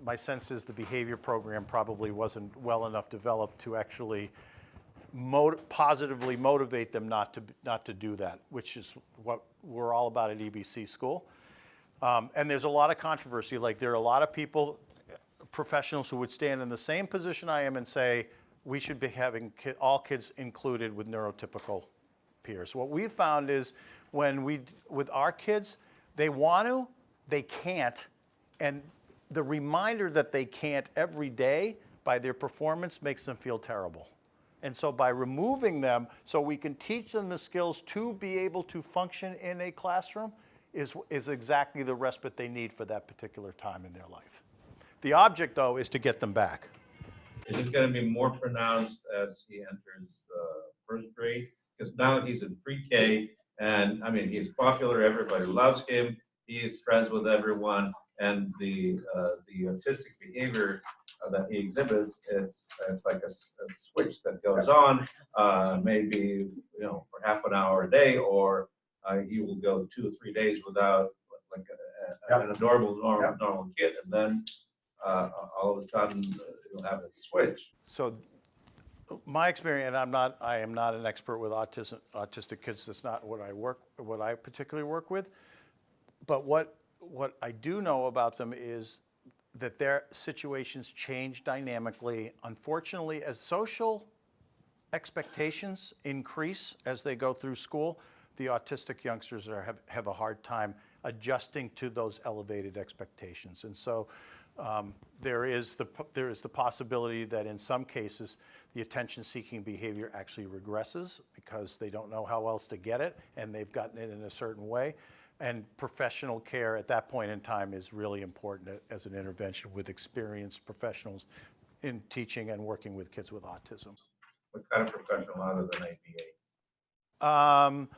my sense is the behavior program probably wasn't well enough developed to actually positively motivate them not to do that, which is what we're all about at EBC School. And there's a lot of controversy. Like, there are a lot of people, professionals, who would stand in the same position I am and say we should be having all kids included with neurotypical peers. What we've found is with our kids, they want to, they can't, and the reminder that they can't every day by their performance makes them feel terrible. And so by removing them so we can teach them the skills to be able to function in a classroom is exactly the respite they need for that particular time in their life. The object, though, is to get them back. Is it going to be more pronounced as he enters first grade? Because now he's in pre-K, and I mean, he's popular, everybody loves him, he's friends with everyone, and the autistic behavior that he exhibits, it's like a switch that goes on, maybe for half an hour a day, or he will go 2 or 3 days without like an normal kid, and then all of a sudden you'll have a switch. So my experience, and I am not an expert with autistic kids. That's not what I particularly work with. But what I do know about them is that their situations change dynamically. Unfortunately, as social expectations increase as they go through school, the autistic youngsters have a hard time adjusting to those elevated expectations. And so There is the possibility that in some cases, the attention-seeking behavior actually regresses because they don't know how else to get it, and they've gotten it in a certain way. And professional care at that point in time is really important as an intervention with experienced professionals in teaching and working with kids with autism. What kind of professional other than ABA?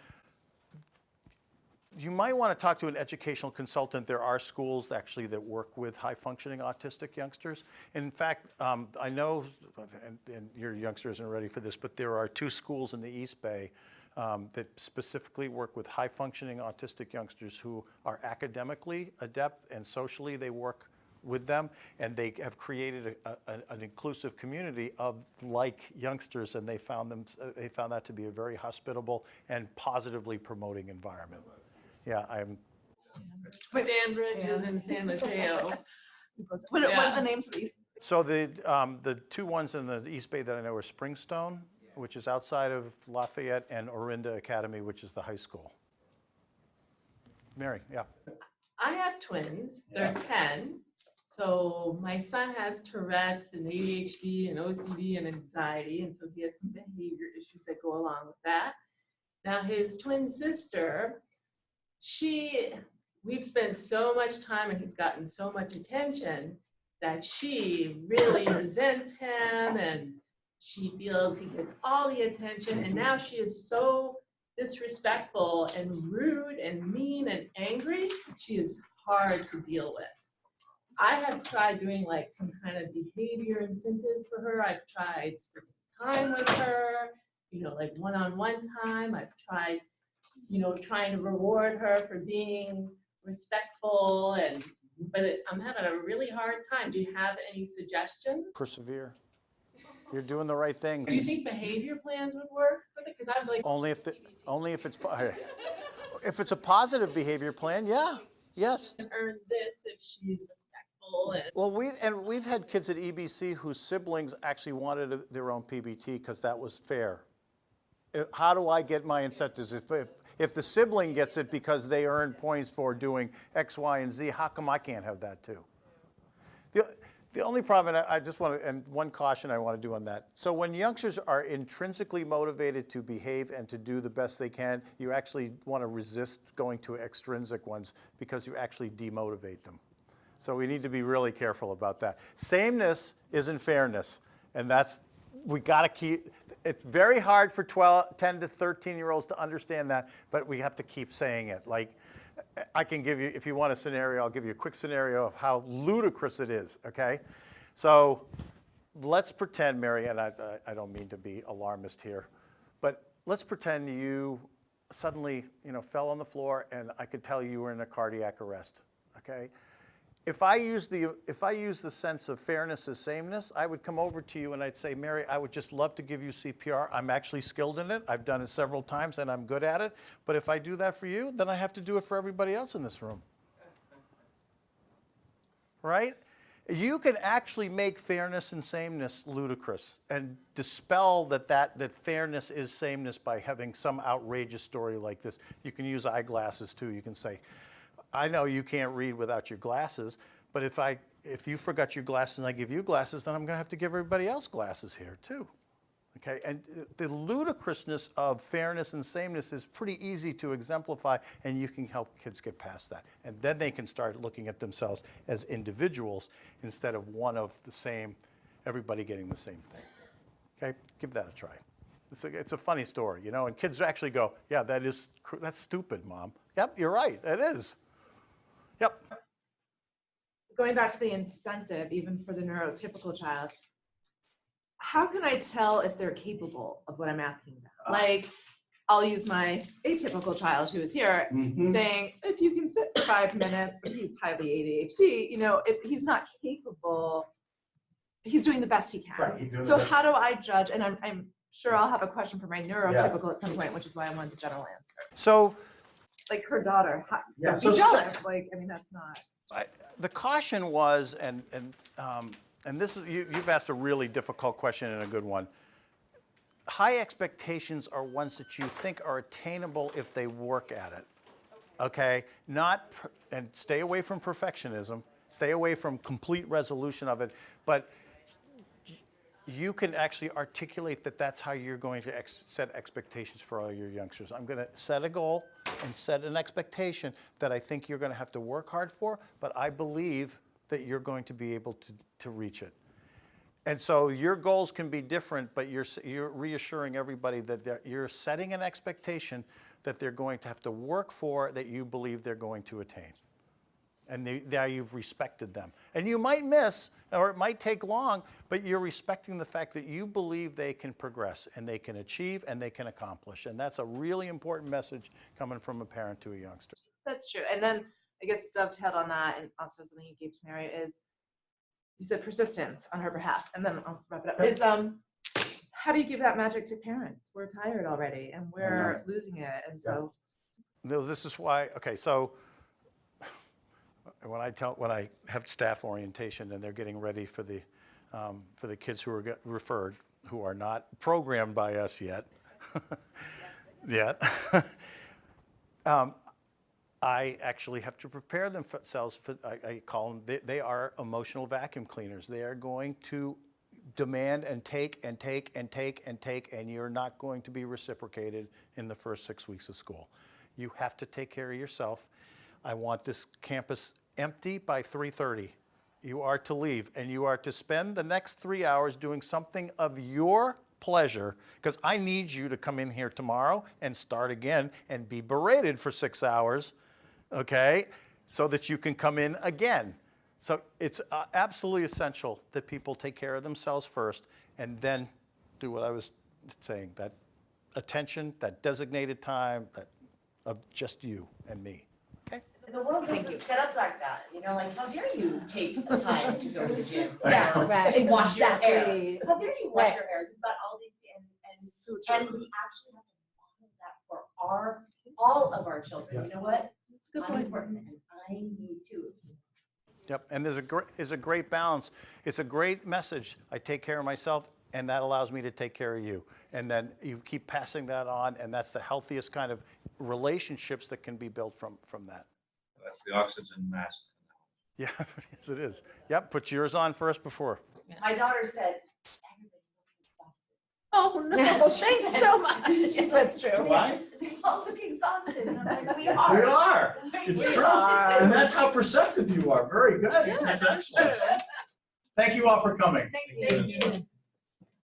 You might want to talk to an educational consultant. There are schools actually that work with high-functioning autistic youngsters. In fact, I know, and your youngster isn't ready for this, but there are 2 schools in the East Bay that specifically work with high-functioning autistic youngsters who are academically adept and socially they work with them, and they have created an inclusive community of like youngsters, and they found that to be a very hospitable and positively promoting environment. Yeah, I'm. Stanbridge is in San Mateo. What are the names of these? So the 2 ones in the East Bay that I know are Springstone, which is outside of Lafayette, and Orinda Academy, which is the high school. Mary, yeah. I have twins. They're 10. So my son has Tourette's and ADHD and OCD and anxiety, and so he has some behavior issues that go along with that. Now his twin sister, we've spent so much time and he's gotten so much attention that she really resents him, and she feels he gets all the attention, and now she is so disrespectful and rude and mean and angry. She is hard to deal with. I have tried doing like some kind of behavior incentive for her. I've tried spending time with her, like one-on-one time. I've tried, trying to reward her for being respectful, but I'm having a really hard time. Do you have any suggestions? Persevere. You're doing the right thing. Do you think behavior plans would work? Because I was like, Only if it's a positive behavior plan, yeah, yes. earn this if she's respectful. Well, we've had kids at EBC whose siblings actually wanted their own PBT because that was fair. How do I get my incentives? If the sibling gets it because they earn points for doing X, Y, and Z, how come I can't have that too? The only problem, and I just want to, and one caution I want to do on that. So when youngsters are intrinsically motivated to behave and to do the best they can, you actually want to resist going to extrinsic ones because you actually demotivate them. So we need to be really careful about that. Sameness isn't fairness, and we got to keep. It's very hard for 10 to 13-year-olds to understand that, but we have to keep saying it. Like, I can give you, if you want a scenario, I'll give you a quick scenario of how ludicrous it is, okay? So let's pretend, Mary, and I don't mean to be alarmist here, but let's pretend you suddenly, fell on the floor and I could tell you were in a cardiac arrest, okay? If I use the sense of fairness as sameness, I would come over to you and I'd say, Mary, I would just love to give you CPR. I'm actually skilled in it. I've done it several times and I'm good at it. But if I do that for you, then I have to do it for everybody else in this room. Right? You can actually make fairness and sameness ludicrous and dispel that fairness is sameness by having some outrageous story like this. You can use eyeglasses too. You can say, I know you can't read without your glasses, but if you forgot your glasses and I give you glasses, then I'm going to have to give everybody else glasses here too. Okay, and the ludicrousness of fairness and sameness is pretty easy to exemplify, and you can help kids get past that. And then they can start looking at themselves as individuals instead of one of the same, everybody getting the same thing. Okay, give that a try. It's a funny story, and kids actually go, yeah, that's stupid, Mom. Yep, you're right, it is. Yep. Going back to the incentive, even for the neurotypical child, how can I tell if they're capable of what I'm asking them? Like, I'll use my atypical child who is here saying, if you can sit for 5 minutes, but he's highly ADHD, if he's not capable, he's doing the best he can. Right, so how do I judge? And I'm sure I'll have a question for my neurotypical at some point, which is why I wanted the general answer. So, like her daughter, Yeah, be so- jealous. That's not. the caution was, and this is, you've asked a really difficult question and a good one. High expectations are ones that you think are attainable if they work at it, okay? And stay away from perfectionism, Stay away from complete resolution of it, but you can actually articulate that that's how you're going to set expectations for all your youngsters. I'm going to set a goal and set an expectation that I think you're going to have to work hard for, but I believe that you're going to be able to reach it. And so your goals can be different, but you're reassuring everybody that you're setting an expectation that they're going to have to work for, that you believe they're going to attain. And now you've respected them. And you might miss, or it might take long, but you're respecting the fact that you believe they can progress and they can achieve and they can accomplish. And that's a really important message coming from a parent to a youngster. That's true. And then I guess dovetailed on that, and also something you gave to Mary is, you said persistence on her behalf, and then I'll wrap it up. Is how do you give that magic to parents? We're tired already, and we're losing it, and so. No, this is why. Okay, so when I have staff orientation and they're getting ready for the kids who are referred, who are not programmed by us yet, I actually have to prepare themselves for, I call them, they are emotional vacuum cleaners. They are going to demand and take and take and take and take, and you're not going to be reciprocated in the first 6 weeks of school. You have to take care of yourself. I want this campus empty by 3:30. You are to leave, and you are to spend the next 3 hours doing something of your pleasure, because I need you to come in here tomorrow and start again and be berated for 6 hours, okay, so that you can come in again. So it's absolutely essential that people take care of themselves first and then do what I was saying, that attention, that designated time of just you and me. Okay? The world doesn't set up like that, you know, like, how dare you take a time to go to the gym? Yeah, right. And wash your hair. Exactly. How dare you wash Right. your hair? You've got all these, So and true. we actually have to model that for all of our children. You know what? That's a good I'm point. important and I need to. Yep, and there's a great balance. It's a great message. I take care of myself, and that allows me to take care of you. And then you keep passing that on, and that's the healthiest kind of relationships that can be built from that. That's the oxygen mask. Yeah, yes it is. Yep, put yours on first before. My daughter said, everybody looks exhausted. Oh no! Thanks so much. She's That's like, true. Why? They all look exhausted. And I'm like, we We are. are. It's We're true. exhausted too. And that's how perceptive you are. Very good. Yeah, That's that's excellent. true. Thank you all for coming. Thank you.